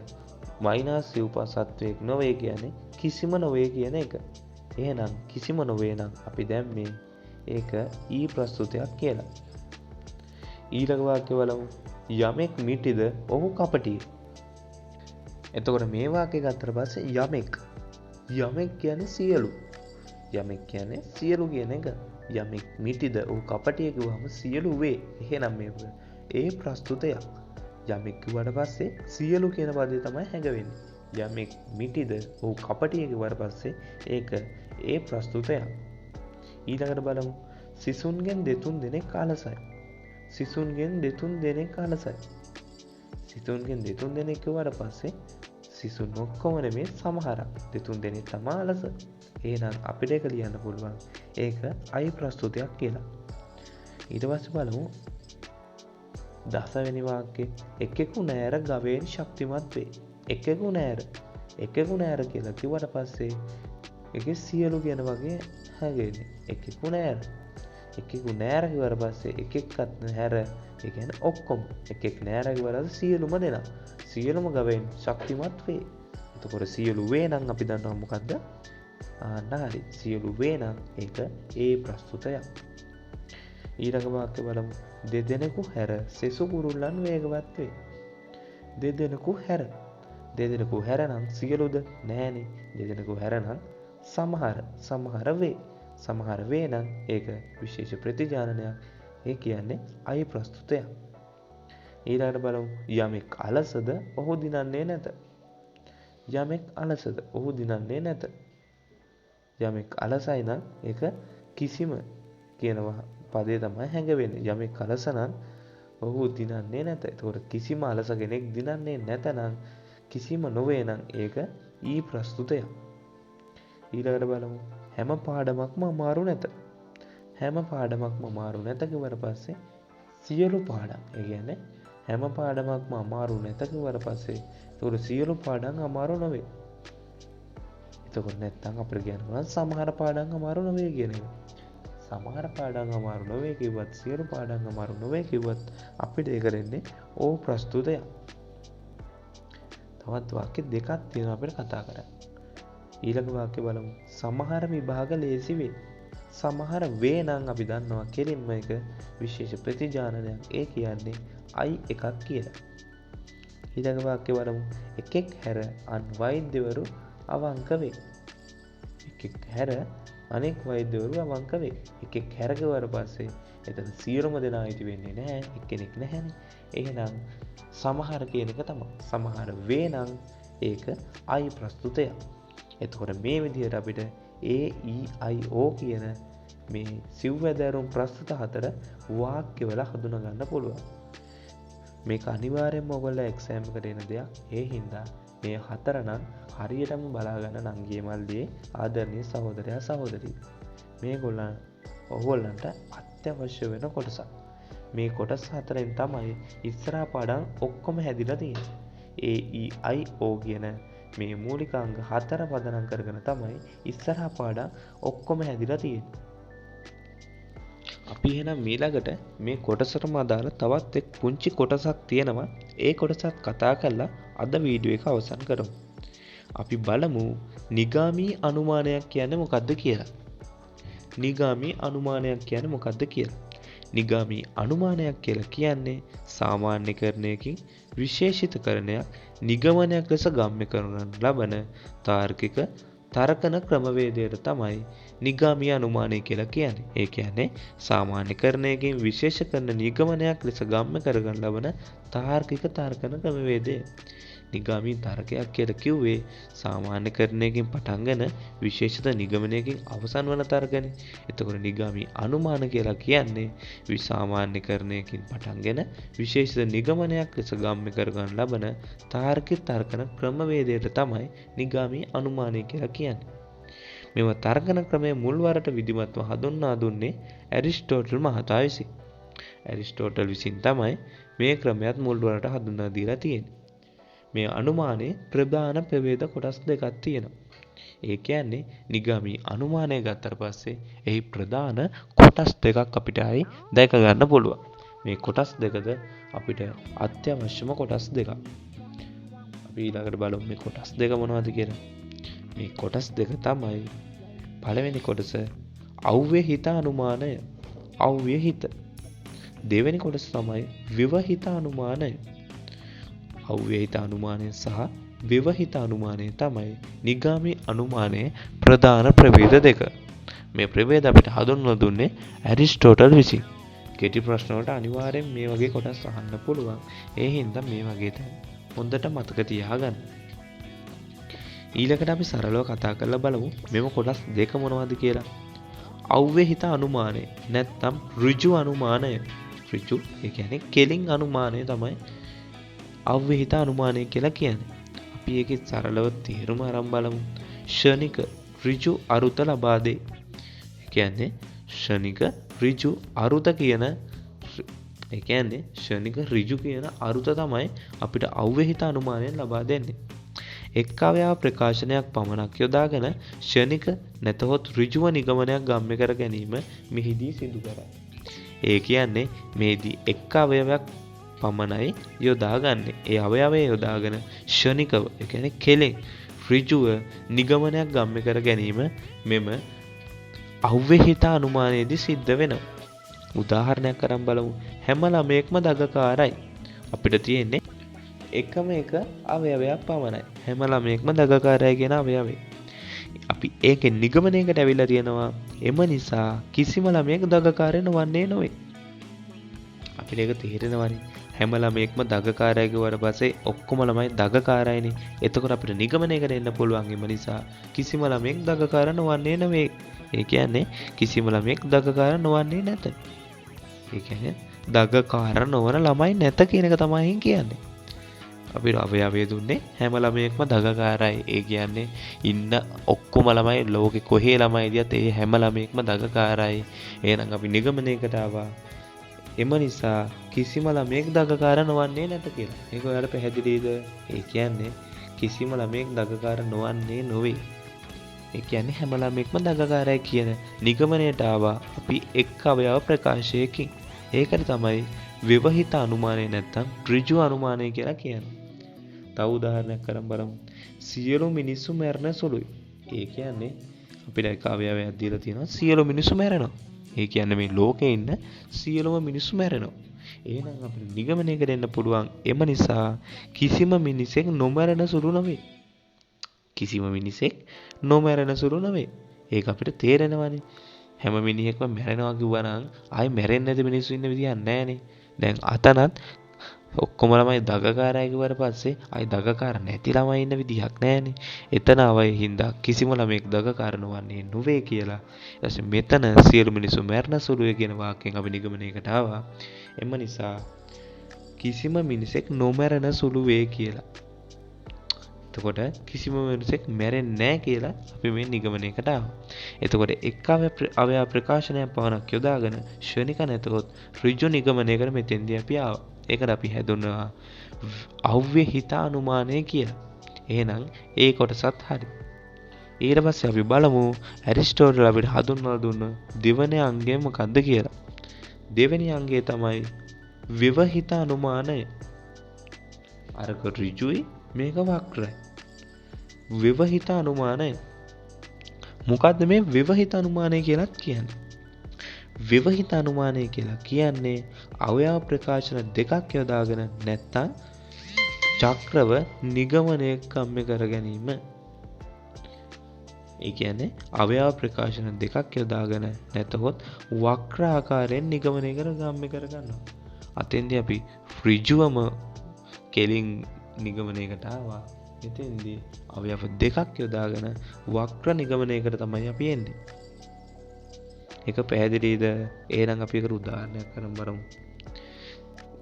Speaker 1: මයිනා සිව්පා සත්වයක් නොවේ කියන්නේ කිසිම නොවේ කියන එක. එහෙනම් කිසිම නොවේ නම් අපි දැම්මේ ඒක ඊ ප්‍රස්තුතයක් කියලා. ඊළඟ වාක්‍යය බලමු. යමෙක් මිටිද ඔහු කපටිය. එතකොට මේ වාක්‍යය ගත්තට පස්සේ යමෙක් කියන්නේ සියලු. යමෙක් කියන්නේ සියලු කියන එක. යමෙක් මිටිද ඔහු කපටිය කිව්වම සියලු වේ. එහෙනම් මේක ඒ ප්‍රස්තුතයක්. යමෙක් කිව්වට පස්සේ සියලු කියන පදේ තමයි හැඟවෙන්නේ. යමෙක් මිටිද ඔහු කපටිය කිව්වට පස්සේ ඒක ඒ ප්‍රස්තුතයක්. ඊළඟට බලමු. සිසුන්ගෙන් දෙතුන් දෙනෙක් අලසයි. සිසුන්ගෙන් දෙතුන් දෙනෙක් අලසයි. සිසුන්ගෙන් දෙතුන් දෙනෙක් කිව්වට පස්සේ සිසුන් ඔක්කොම නෙමේ සමහරක් දෙතුන් දෙනෙක් තමයි අලස. එහෙනම් අපිට ඒක ලියන්න පුළුවන් ඒක අයි ප්‍රස්තුතයක් කියලා. ඊට පස්සේ බලමු 10 වෙනි වාක්‍යයේ එකෙකු නෑර ගවයෙන් ශක්තිමත් වේ. එකෙකු නෑර කියලා කිව්වට පස්සේ ඒකේ සියලු කියන වගේ හැගෙන්නේ. එකෙකු නෑර කිව්වට පස්සේ එකෙක්වත් නැර ඒ කියන්නේ ඔක්කොම. එකෙක් නෑර කිව්වට සියලුම දෙනා. සියලුම ගවයෙන් ශක්තිමත් වේ. එතකොට සියලු වේ නම් අපි දන්නවා මොකද්ද? හරි. සියලු වේ නම් ඒක ඒ ප්‍රස්තුතයක්. ඊළඟ වාක්‍ය බලමු. දෙදෙනෙකු හැර සෙසු කුරුල්ලන් වේගවත් වේ. දෙදෙනෙකු හැර නම් සියලුද නෑනේ. දෙදෙනෙකු හැර නම් සමහර වේ. සමහර වේ නම් ඒක විශේෂ ප්‍රතිජානනයක්. ඒ කියන්නේ අයි ප්‍රස්තුතයක්. ඊළඟට බලමු. යමෙක් අලසද ඔහු දිනන්නේ නැත. යමෙක් අලසයි නම් ඒක කිසිම කියනවා පදේ තමයි හැඟවෙන්නේ. යමෙක් අලස නම් ඔහු දිනන්නේ නැත. ඒතකොට කිසිම අලස කෙනෙක් දිනන්නේ නැතනම් කිසිම නොවේ නම් ඒක ඊ ප්‍රස්තුතයක්. ඊළඟට බලමු. හැම පාඩමක්ම අමාරු නැත. හැම පාඩමක්ම අමාරු නැත කිව්වට පස්සේ සියලු පාඩම්. ඒ කියන්නේ හැම පාඩමක්ම අමාරු නැත කිව්වට පස්සේ ඒතකොට සියලු පාඩම් අමාරු නොවේ. එතකොට නැත්තම් අපිට කියන්න පුළුවන් සමහර පාඩම් අමාරු නොවේ කියන එක. සමහර පාඩම් අමාරු නොවේ කිව්වත් සියලු පාඩම් අමාරු නොවේ කිව්වත් අපිට ඒක දෙන්නේ ඕ ප්‍රස්තුතයක්. තවත් වාක්‍ය දෙකක් තියෙනවා අපිට කතා කරන්න. ඊළඟ වාක්‍ය බලමු. සමහර විභාග ලේසි වේ. සමහර වේ නම් අපි දන්නවා කෙලින්ම එක විශේෂ ප්‍රතිජානනයක්. ඒ කියන්නේ අයි එකක් කියලා. ඊළඟ වාක්‍ය බලමු. එකෙක් හැර අන් වෛද්‍යවරු අවංක වේ. එකෙක් හැර අනෙක් වෛද්‍යවරු අවංක වේ. එකෙක් හැර ගියාට පස්සේ එතන සියලුම දෙනා ඉති වෙන්නේ නැහැ. එක්කෙනෙක් නැහැනේ. එහෙනම් සමහර කියන එක තමයි. සමහර වේ නම් ඒක අයි ප්‍රස්තුතයක්. එතකොට මේ විදිහට අපිට AEIO කියන මේ සිව්වැදෑරුම් ප්‍රස්තුත හතර වාක්‍යවල හඳුනා ගන්න පුළුවන්. මේක අනිවාර්යයෙන්ම ඔයගොල්ලෝ එක්සෑම් එකට එන දෙයක්. ඒ හින්දා මේ හතර නම් හරියටම බලා ගන්න නංගියේ මල්ලියේ ආදරණීය සහෝදරයා සහෝදරිය. මේගොල්ලන් ඔයගොල්ලන්ට අත්‍යවශ්‍ය වෙන කොටසක්. මේ කොටස් හතරෙන් තමයි ඉස්සරහා පාඩම් ඔක්කොම හැදිලා තියෙන්නේ. AEIO කියන මේ මූලිකාංග හතර පදනම් කරගෙන තමයි ඉස්සරහා පාඩම් ඔක්කොම හැදිලා තියෙන්නේ. අපි එහෙනම් ඊළඟට මේ කොටසටම අදාළ තවත් එක් පුංචි කොටසක් තියෙනවා. ඒ කොටසත් කතා කරලා අද වීඩියෝ එක අවසන් කරමු. අපි බලමු නිගාමී අනුමානයක් කියන්නේ මොකක්ද කියලා. නිගාමී අනුමානයක් කියන්නේ මොකක්ද කියලා. නිගාමී අනුමානයක් කියලා කියන්නේ සාමාන්‍යකරණයකින් විශේෂිතකරණයක් නිගමනයක් ලෙස ගම්‍ය කරන ලබන තාර්කික තර්කන ක්‍රමවේදයට තමයි නිගාමී අනුමානය කියලා කියන්නේ. ඒ කියන්නේ සාමාන්‍යකරණයකින් විශේෂ කරන නිගමනයක් ලෙස ගම්‍ය කරගන්න ලබන තාර්කික තර්කන ක්‍රමවේදය. නිගාමී තර්කයක් කියලා කිව්වේ සාමාන්‍යකරණයකින් පටන්ගෙන විශේෂිත නිගමනයකින් අවසන් වන තර්කනේ. එතකොට නිගාමී අනුමාන කියලා කියන්නේ විසාමාන්‍යකරණයකින් පටන්ගෙන විශේෂිත නිගමනයක් ලෙස ගම්‍ය කරගන්න ලබන තාර්කික තර්කන ක්‍රමවේදයට තමයි නිගාමී අනුමානය කියලා කියන්නේ. මෙම තර්කන ක්‍රමය මුල්වරට විධිමත්ව හඳුන්වා දුන්නේ ඇරිස්ටෝටල් මහතා විසින්. ඇරිස්ටෝටල් විසින් තමයි මේ ක්‍රමයක් මුල්වරට හඳුන්වා දීලා තියෙන්නේ. මේ අනුමානයේ ප්‍රධාන ප්‍රභේද කොටස් දෙකක් තියෙනවා. ඒ කියන්නේ නිගාමී අනුමානය ගත්තට පස්සේ එහි ප්‍රධාන කොටස් දෙකක් අපිට දැක ගන්න පුළුවන්. මේ කොටස් දෙකද අපිට අත්‍යවශ්‍යම කොටස් දෙකක්. අපි ඊළඟට බලමු මේ කොටස් දෙක මොනවද කියලා. මේ කොටස් දෙක තමයි පළවෙනි කොටස අව්‍යහිත අනුමානය. අව්‍යහිත. දෙවෙනි කොටස තමයි විවහිත අනුමානය. අව්‍යහිත අනුමානය සහ විවහිත අනුමානය තමයි නිගාමී අනුමානයේ ප්‍රධාන ප්‍රභේද දෙක. මේ ප්‍රභේද අපිට හඳුන්වලා දුන්නේ ඇරිස්ටෝටල් විසින්. කෙටි ප්‍රශ්න වලට අනිවාර්යෙන් මේ වගේ කොටස් අහන්න පුළුවන්. ඒ හින්දා මේ වගේ තැන් හොඳට මතක තියාගන්න. ඊළඟට අපි සරලව කතා කරලා බලමු මෙම කොටස් දෙක මොනවද කියලා. අව්‍යහිත අනුමානය නැත්නම් ඍජු අනුමානය. ඍජු ඒ කියන්නේ කෙලින් අනුමානය තමයි අව්‍යහිත අනුමානය කියලා කියන්නේ. අපි ඒකේ සරලව තේරුම අරන් බලමු. ෂණික ඍජු අරුත ලබා දේ. ඒ කියන්නේ ෂණික ඍජු අරුත කියන ෂණික ඍජු කියන අරුත තමයි අපිට අව්‍යහිත අනුමානයෙන් ලබා දෙන්නේ. එක් අවයව ප්‍රකාශනයක් පමණක් යොදාගෙන ෂණික නැතහොත් ඍජුව නිගමනයක් ගම්‍ය කර ගැනීම මෙහිදී සිදු කරයි. ඒ කියන්නේ මේදී එක් අවයවයක් පමණයි යොදාගන්නේ. ඒ අවයවය යොදාගෙන ෂණිකව ඒ කියන්නේ කෙලෙන් ඍජුව නිගමනයක් ගම්‍ය කර ගැනීම මෙම අව්‍යහිත අනුමානයේදී සිද්ධ වෙනවා. උදාහරණයක් අරන් බලමු. හැම ළමයෙක්ම දගකාරයි. අපිට තියෙන්නේ එකම එක අවයවයක් පමණයි. හැම ළමයෙක්ම දගකාරයි කියන අවයවය. අපි ඒකෙන් නිගමනයකට ඇවිල්ලා තියෙනවා එම නිසා කිසිම ළමයෙක් දගකාරය නොවන්නේ නොවේ. අපිට ඒක තේරෙනවනේ. හැම ළමයෙක්ම දගකාරයි කියුවට පස්සේ ඔක්කොම ළමයි දගකාරයිනේ. එතකොට අපිට නිගමනයකට එන්න පුළුවන් එම නිසා කිසිම ළමයෙක් දගකාර නොවන්නේ නෙවෙයි. ඒ කියන්නේ කිසිම ළමයෙක් දගකාර නොවන්නේ නැත. ඒ කියන්නේ දගකාර නොවන ළමයි නැත කියන එක තමයි කියන්නේ. අපිට අවයවය දුන්නේ හැම ළමයෙක්ම දගකාරයි. ඒ කියන්නේ ඉන්න ඔක්කොම ළමයි ලෝකෙ කොහේ ළමයි දියත් ඒ හැම ළමයෙක්ම දගකාරයි. එහෙනම් අපි නිගමනයකට ආවා එම නිසා කිසිම ළමයෙක් දගකාර නොවන්නේ නැත කියලා. මේක ඔයාලට පැහැදිලිද? ඒ කියන්නේ කිසිම ළමයෙක් දගකාර නොවන්නේ නොවේ. ඒ කියන්නේ හැම ළමයෙක්ම දගකාරයි කියන නිගමනයට ආවා අපි එක් අවයව ප්‍රකාශයකින්. ඒකට තමයි විවහිත අනුමානය නැත්නම් ඍජු අනුමානය කියලා කියන්නේ. තව උදාහරණයක් කරන් බලමු. සියලු මිනිස්සු මැරෙන සුළුයි. ඒ කියන්නේ අපිට එක අවයවයක් දීලා තියෙනවා සියලු මිනිස්සු මැරෙනවා. ඒ කියන්නේ මේ ලෝකේ ඉන්න සියලුම මිනිස්සු මැරෙනවා. එහෙනම් අපිට නිගමනයකට එන්න පුළුවන් එම නිසා කිසිම මිනිසෙක් නොමැරෙන සුළු නෙවෙයි. කිසිම මිනිසෙක් නොමැරෙන සුළු නෙවෙයි. ඒක අපිට තේරෙනවානේ. හැම මිනිහෙක්ම මැරෙනවා කිව්වා නම් ආයි මැරෙන්නේ නැති මිනිස්සු ඉන්න විදියක් නැහැනේ. දැන් අතනත් ඔක්කොම ළමයි දගකාරයි කිව්වට පස්සේ ආයි දගකාර නැති ළමයි ඉන්න විදියක් නැහැනේ. එතන අවයි හින්දා කිසිම ළමෙක් දගකාර නොවන්නේ නොවේ කියලා. ඊට පස්සේ මෙතන සියලු මිනිස්සු මැරෙන සුළුයි කියන වාක්‍යයෙන් අපි නිගමනයකට ආවා. එම නිසා කිසිම මිනිසෙක් නොමැරෙන සුළු වේ කියලා. එතකොට කිසිම මිනිසෙක් මැරෙන්නේ නැහැ කියලා අපි මේ නිගමනයකට ආවා. එතකොට එක් අවයව ප්‍රකාශනයක් පමණක් යොදාගෙන ශ්‍රේණික නැතොත් ඍජු නිගමනයකට මෙතෙන්දී අපි ආවා. ඒකට අපි හැදුනා අව්‍යහිත අනුමානය කියලා. එහෙනම් ඒ කොටසත් හරි. ඊට පස්සේ අපි බලමු ඇරිස්ටෝටල් අපිට හඳුන්වලා දුන්න දෙවෙනි අංගය මොකක්ද කියලා. දෙවෙනි අංගය තමයි විවහිත අනුමානය. අරක ඍජුයි මේක වක්‍රයි. විවහිත අනුමානය. මොකද්ද මේ විවහිත අනුමානය කියලාත් කියන්නේ? විවහිත අනුමානය කියලා කියන්නේ අවයව ප්‍රකාශන දෙකක් යොදාගෙන නැත්තම් චක්‍රව නිගමනයක් ගම්‍ය කර ගැනීම. ඒ කියන්නේ අවයව ප්‍රකාශන දෙකක් යොදාගෙන නැතහොත් වක්‍ර ආකාරයෙන් නිගමනයකට ගම්‍ය කර ගන්නවා. අතෙන්දී අපි ඍජුවම කෙලින් නිගමනයකට ආවා. එතෙන්දී අවයව දෙකක් යොදාගෙන වක්‍ර නිගමනයකට තමයි අපි එන්නේ. ඒක පැහැදිලිද? එහෙනම් අපි ඒකට උදාහරණයක් කරන් බලමු.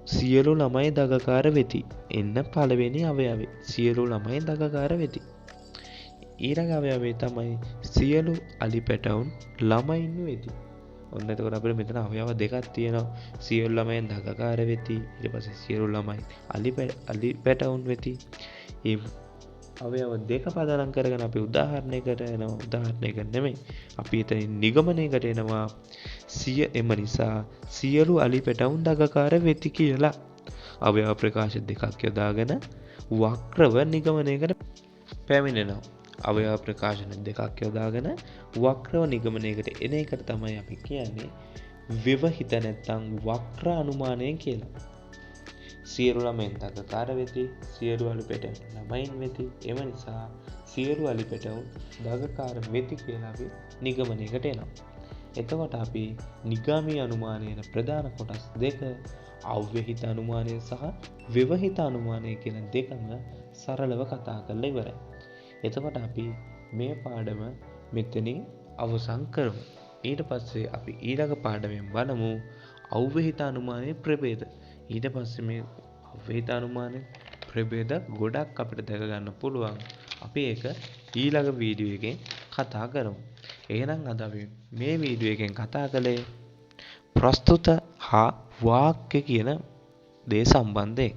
Speaker 1: සියලු ළමයි දගකාර වෙති. එන්න පළවෙනි අවයවය. සියලු ළමයි දගකාර වෙති. ඊළඟ අවයවය තමයි සියලු අලි පැටවුන් ළමයින් වෙති. ඔන්න එතකොට අපිට මෙතන අවයව දෙකක් තියෙනවා. සියලු ළමයන් දගකාර වෙති. ඊට පස්සේ සියලු ළමයි අලි පැටවුන් වෙති. මේ අවයව දෙක පදනම් කරගෙන අපි උදාහරණයකට එනවා. උදාහරණයක නෙමෙයි. අපි එතනින් නිගමනයකට එනවා. එම නිසා සියලු අලි පැටවුන් දගකාර වෙති කියලා අවයව ප්‍රකාශ දෙකක් යොදාගෙන වක්‍රව නිගමනයකට පැමිණෙනවා. අවයව ප්‍රකාශන දෙකක් යොදාගෙන වක්‍රව නිගමනයකට එන එකට තමයි අපි කියන්නේ ව්‍යවහිත නැත්නම් වක්‍ර අනුමානය කියලා. සියලු ළමයින් දගකාර වෙති. සියලු අලි පැටවුන් ළමයින් වෙති. එම නිසා සියලු අලි පැටවුන් දගකාර වෙති කියලා අපි නිගමනයකට එනවා. එතකොට අපි නිගාමී අනුමානයේ ප්‍රධාන කොටස් දෙක අව්‍යහිත අනුමානය සහ ව්‍යවහිත අනුමානය කියන දෙකම සරලව කතා කරලා ඉවරයි. එතකොට අපි මේ පාඩම මෙතනින් අවසන් කරමු. ඊට පස්සේ අපි ඊළඟ පාඩමෙන් බලමු අව්‍යහිත අනුමානයේ ප්‍රභේද. ඊට පස්සේ මේ අව්‍යහිත අනුමානයේ ප්‍රභේද ගොඩක් අපිට දැක ගන්න පුළුවන්. අපි ඒක ඊළඟ වීඩියෝ එකෙන් කතා කරමු. එහෙනම් අද අපි මේ වීඩියෝ එකෙන් කතා කළේ ප්‍රස්තුත හා වාක්‍ය කියන දේ සම්බන්ධයෙන්.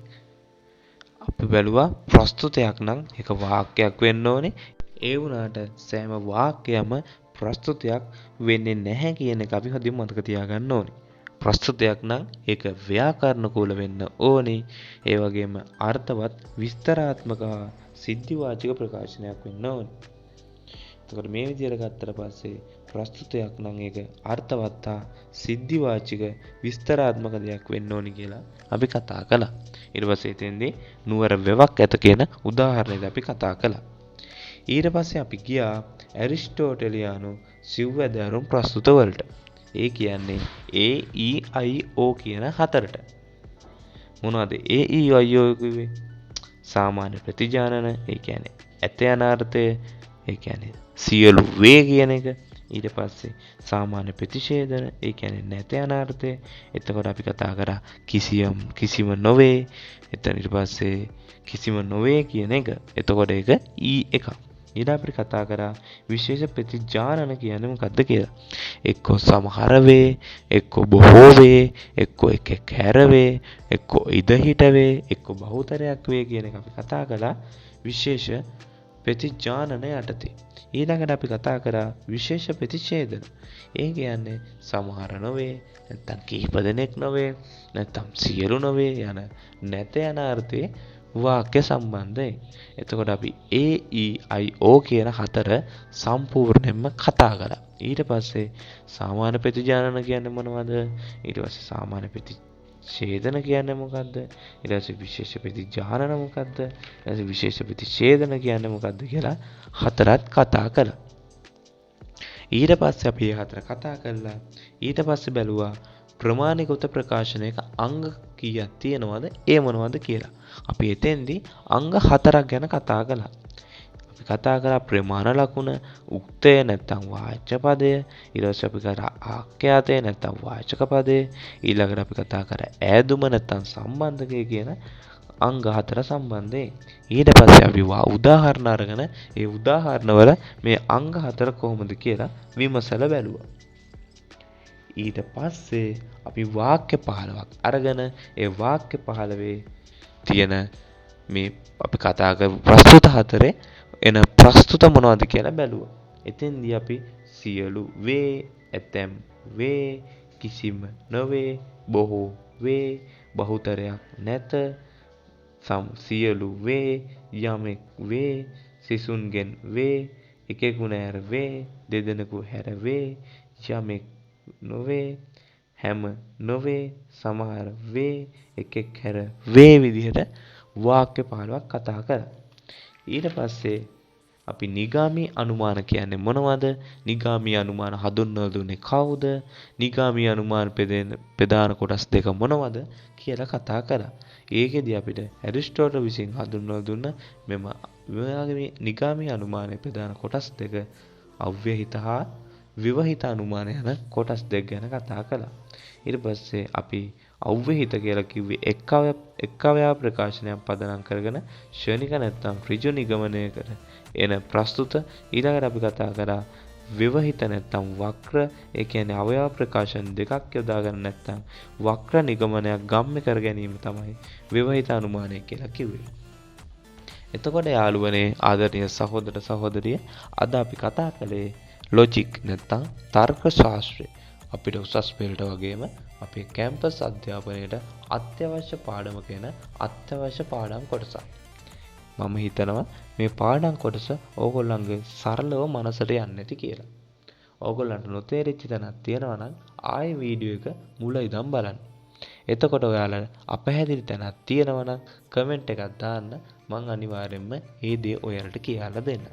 Speaker 1: අපි බැලුවා ප්‍රස්තුතයක් නම් ඒක වාක්‍යයක් වෙන්න ඕනේ. ඒ වුණාට සෑම වාක්‍යයක්ම ප්‍රස්තුතයක් වෙන්නේ නැහැ කියන එක අපි හදින් මතක තියාගන්න ඕනේ. ප්‍රස්තුතයක් නම් ඒක ව්‍යාකරණ වෙන්න ඕනේ. ඒ වගේම අර්ථවත් විස්තරාත්මක සිද්ධිවාචක ප්‍රකාශනයක් වෙන්න ඕනේ. එතකොට මේ විදිහට ගත්තට පස්සේ ප්‍රස්තුතයක් නම් ඒක අර්ථවත් හා සිද්ධිවාචක විස්තරාත්මක දෙයක් වෙන්න ඕනි කියලා අපි කතා කළා. ඊට පස්සේ එතෙන්දී නුවර වැවක් ඇත කියන උදාහරණයක් අපි කතා කළා. ඊට පස්සේ අපි ගියා ඇරිස්ටෝටලියානු සිව්වැදෑරුම් ප්‍රස්තුත වලට. ඒ කියන්නේ AEIO කියන හතරට. මොනවද AEIO කිව්වේ? සාමාන්‍ය ප්‍රතිජානන, ඒ කියන්නේ ඇත යන අර්ථය, ඒ කියන්නේ සියලු වේ කියන එක. ඊට පස්සේ සාමාන්‍ය ප්‍රතිෂේධන, ඒ කියන්නේ නැත යන අර්ථය. එතකොට අපි කතා කරා කිසිම නොවේ. එතන ඊට පස්සේ කිසිම නොවේ කියන එක. එතකොට ඒක E1. ඊට අපිට කතා කරා විශේෂ ප්‍රතිජානන කියන්නේ මොකද්ද කියලා. එක්කෝ සමහර වේ, එක්කෝ බොහෝ වේ, එක්කෝ එකෙක් හැර වේ, එක්කෝ ඉදහිට වේ, එක්කෝ බහුතරයක් වේ කියන එක අපි කතා කළා විශේෂ ප්‍රතිජානන යටතේ. ඊළඟට අපි කතා කරා විශේෂ ප්‍රතිඡේදන. ඒ කියන්නේ සමහර නොවේ, නැත්නම් කිහිප දෙනෙක් නොවේ, නැත්නම් සියලු නොවේ යන නැත යන අර්ථයේ වාක්‍ය සම්බන්ධයෙන්. එතකොට අපි AEIO කියන හතර සම්පූර්ණයෙන්ම කතා කළා. ඊට පස්සේ සාමාන්‍ය ප්‍රතිජානන කියන්නේ මොනවද? ඊට පස්සේ සාමාන්‍ය ප්‍රතිඡේදන කියන්නේ මොකද්ද? ඊට පස්සේ විශේෂ ප්‍රතිජානන මොකද්ද? ඊට පස්සේ විශේෂ ප්‍රතිඡේදන කියන්නේ මොකද්ද කියලා හතරක් කතා කළා. ඊට පස්සේ අපි මේ හතර කතා කළා. ඊට පස්සේ බැලුවා ප්‍රමාණිකృత ප්‍රකාශනයක අංග කීයක් තියෙනවද? ඒ මොනවද කියලා. අපි එතෙන්දී අංග හතරක් ගැන කතා කළා. අපි කතා කරා ප්‍රමාණ ලකුණ, උක්තය නැත්නම් වාචක පදය, ඊට පස්සේ අපි කරා ආඛ්‍යාතය නැත්නම් වාචක පදය, ඊළඟට අපි කතා කරා ඈදුම නැත්නම් සම්බන්ධකය කියන අංග හතර සම්බන්ධයෙන්. ඊට පස්සේ අපි උදාහරණ අරගෙන ඒ උදාහරණවල මේ අංග හතර කොහොමද කියලා විමසලා බැලුවා. ඊට පස්සේ අපි වාක්‍ය 15ක් අරගෙන ඒ වාක්‍ය 15 තියෙන මේ අපි කතා කරපු ප්‍රස්තුත හතරේ එන ප්‍රස්තුත මොනවද කියලා බැලුවා. එතෙන්දී අපි සියලු වේ, ඇතැම් වේ, කිසිම නොවේ, බොහෝ වේ, බහුතරයක් නැත, සියලු වේ, යමෙක් වේ, සිසුන්ගෙන් වේ, එකෙකු නැර වේ, දෙදෙනෙකු හැර වේ, යමෙක් නොවේ, හැම නොවේ, සමහර වේ, එකෙක් හැර වේ විදිහට වාක්‍ය 15ක් කතා කරා. ඊට පස්සේ අපි නිගාමී අනුමාන කියන්නේ මොනවද? නිගාමී අනුමාන හඳුන්වලා දුන්නේ කවුද? නිගාමී අනුමාන ප්‍රධාන කොටස් දෙක මොනවද කියලා කතා කරා. ඒකෙදි අපිට ඇරිස්ටෝටල් විසින් හඳුන්වලා දුන්න මෙම නිගාමී අනුමානයේ ප්‍රධාන කොටස් දෙක අව්‍යහිත හා විවහිත අනුමාන යන කොටස් දෙක ගැන කතා කළා. ඊට පස්සේ අපි අව්‍යහිත කියලා කිව්වේ එක් අවයව ප්‍රකාශනයක් පදනම් කරගෙන ශ්‍රේණික නැත්නම් ඍජු නිගමනයකට එන ප්‍රස්තුත. ඊළඟට අපි කතා කරා විවහිත නැත්නම් වක්‍ර, ඒ කියන්නේ අවයව ප්‍රකාශන දෙකක් යොදාගෙන නැත්නම් වක්‍ර නිගමනයක් ගම්ම්‍ය කර ගැනීම තමයි විවහිත අනුමානය කියලා කිව්වේ. එතකොට යාළුවනේ ආදරණීය සහෝදර සහෝදරිය, අද අපි කතා කළේ ලොජික් නැත්නම් තර්ක ශාස්ත්‍රය. අපිට උසස් පෙළට වගේම අපේ කැම්පස් අධ්‍යාපනයට අත්‍යවශ්‍ය පාඩම කියන අත්‍යවශ්‍ය පාඩම් කොටසක්. මම හිතනවා මේ පාඩම් කොටස ඕගොල්ලන්ගේ සරලව මනසට යන්නේ නැති කියලා. ඕගොල්ලන්ට නොතේරිච්ච තැනක් තියෙනවා නම් ආයේ වීඩියෝ එක මුල ඉඳන් බලන්න. එතකොට ඔයාලා අපහැදිලි තැනක් තියෙනවා නම් කමෙන්ට් එකක් දාන්න, මම අනිවාර්යයෙන්ම ඒ දේ ඔයාලට කියලා දෙන්නම්.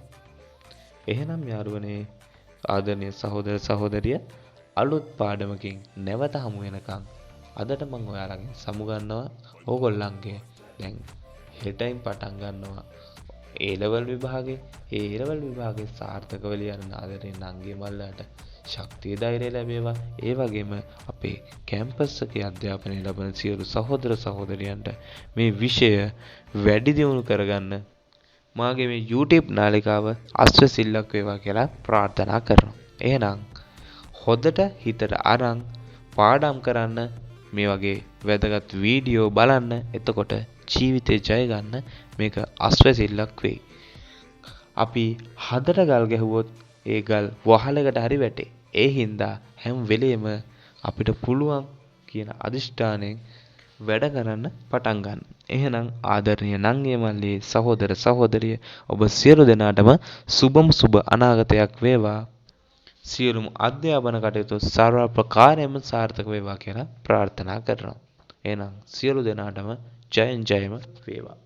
Speaker 1: එහෙනම් යාළුවනේ ආදරණීය සහෝදර සහෝදරිය, අලුත් පාඩමකින් නැවත හමු වෙනකන් අදට මම ඔයාලගෙන් සමු ගන්නවා. ඕගොල්ලන්ගේ දැන් හෙටයින් පටන් ගන්නවා A level විභාගේ. A A level විභාගේ සාර්ථකව ලියන ආදරේ නංගි මල්ලාට ශක්තිය ධෛර්යය ලැබේවා. ඒ වගේම අපේ කැම්පස් එකේ අධ්‍යාපනය ලබන සියලු සහෝදර සහෝදරියන්ට මේ විෂය වැඩි දියුණු කරගන්න මාගේ මේ YouTube නාලිකාව අස්වැසිල්ලක් වේවා කියලා ප්‍රාර්ථනා කරනවා. එහෙනම් හොඳට හිතට අරන් පාඩම් කරන්න, මේ වගේ වැදගත් වීඩියෝ බලන්න. එතකොට ජීවිතේ ජය ගන්න මේක අස්වැසිල්ලක් වෙයි. අපි හදට ගල් ගැහුවොත් ඒ ගල් වහලකට හරි වැටේ. ඒ හින්දා හැම වෙලෙම අපිට පුළුවන් කියන අදිෂ්ඨානයෙන් වැඩ කරන්න පටන් ගන්න. එහෙනම් ආදරණීය නංගි මල්ලි සහෝදර සහෝදරිය, ඔබ සියලු දෙනාටම සුබම සුබ අනාගතයක් වේවා. සියලුම අධ්‍යාපන කටයුතු සර්ව ප්‍රකාරයෙන්ම සාර්ථක වේවා කියලා ප්‍රාර්ථනා කරනවා. එහෙනම් සියලු දෙනාටම ජයෙන් ජයම වේවා.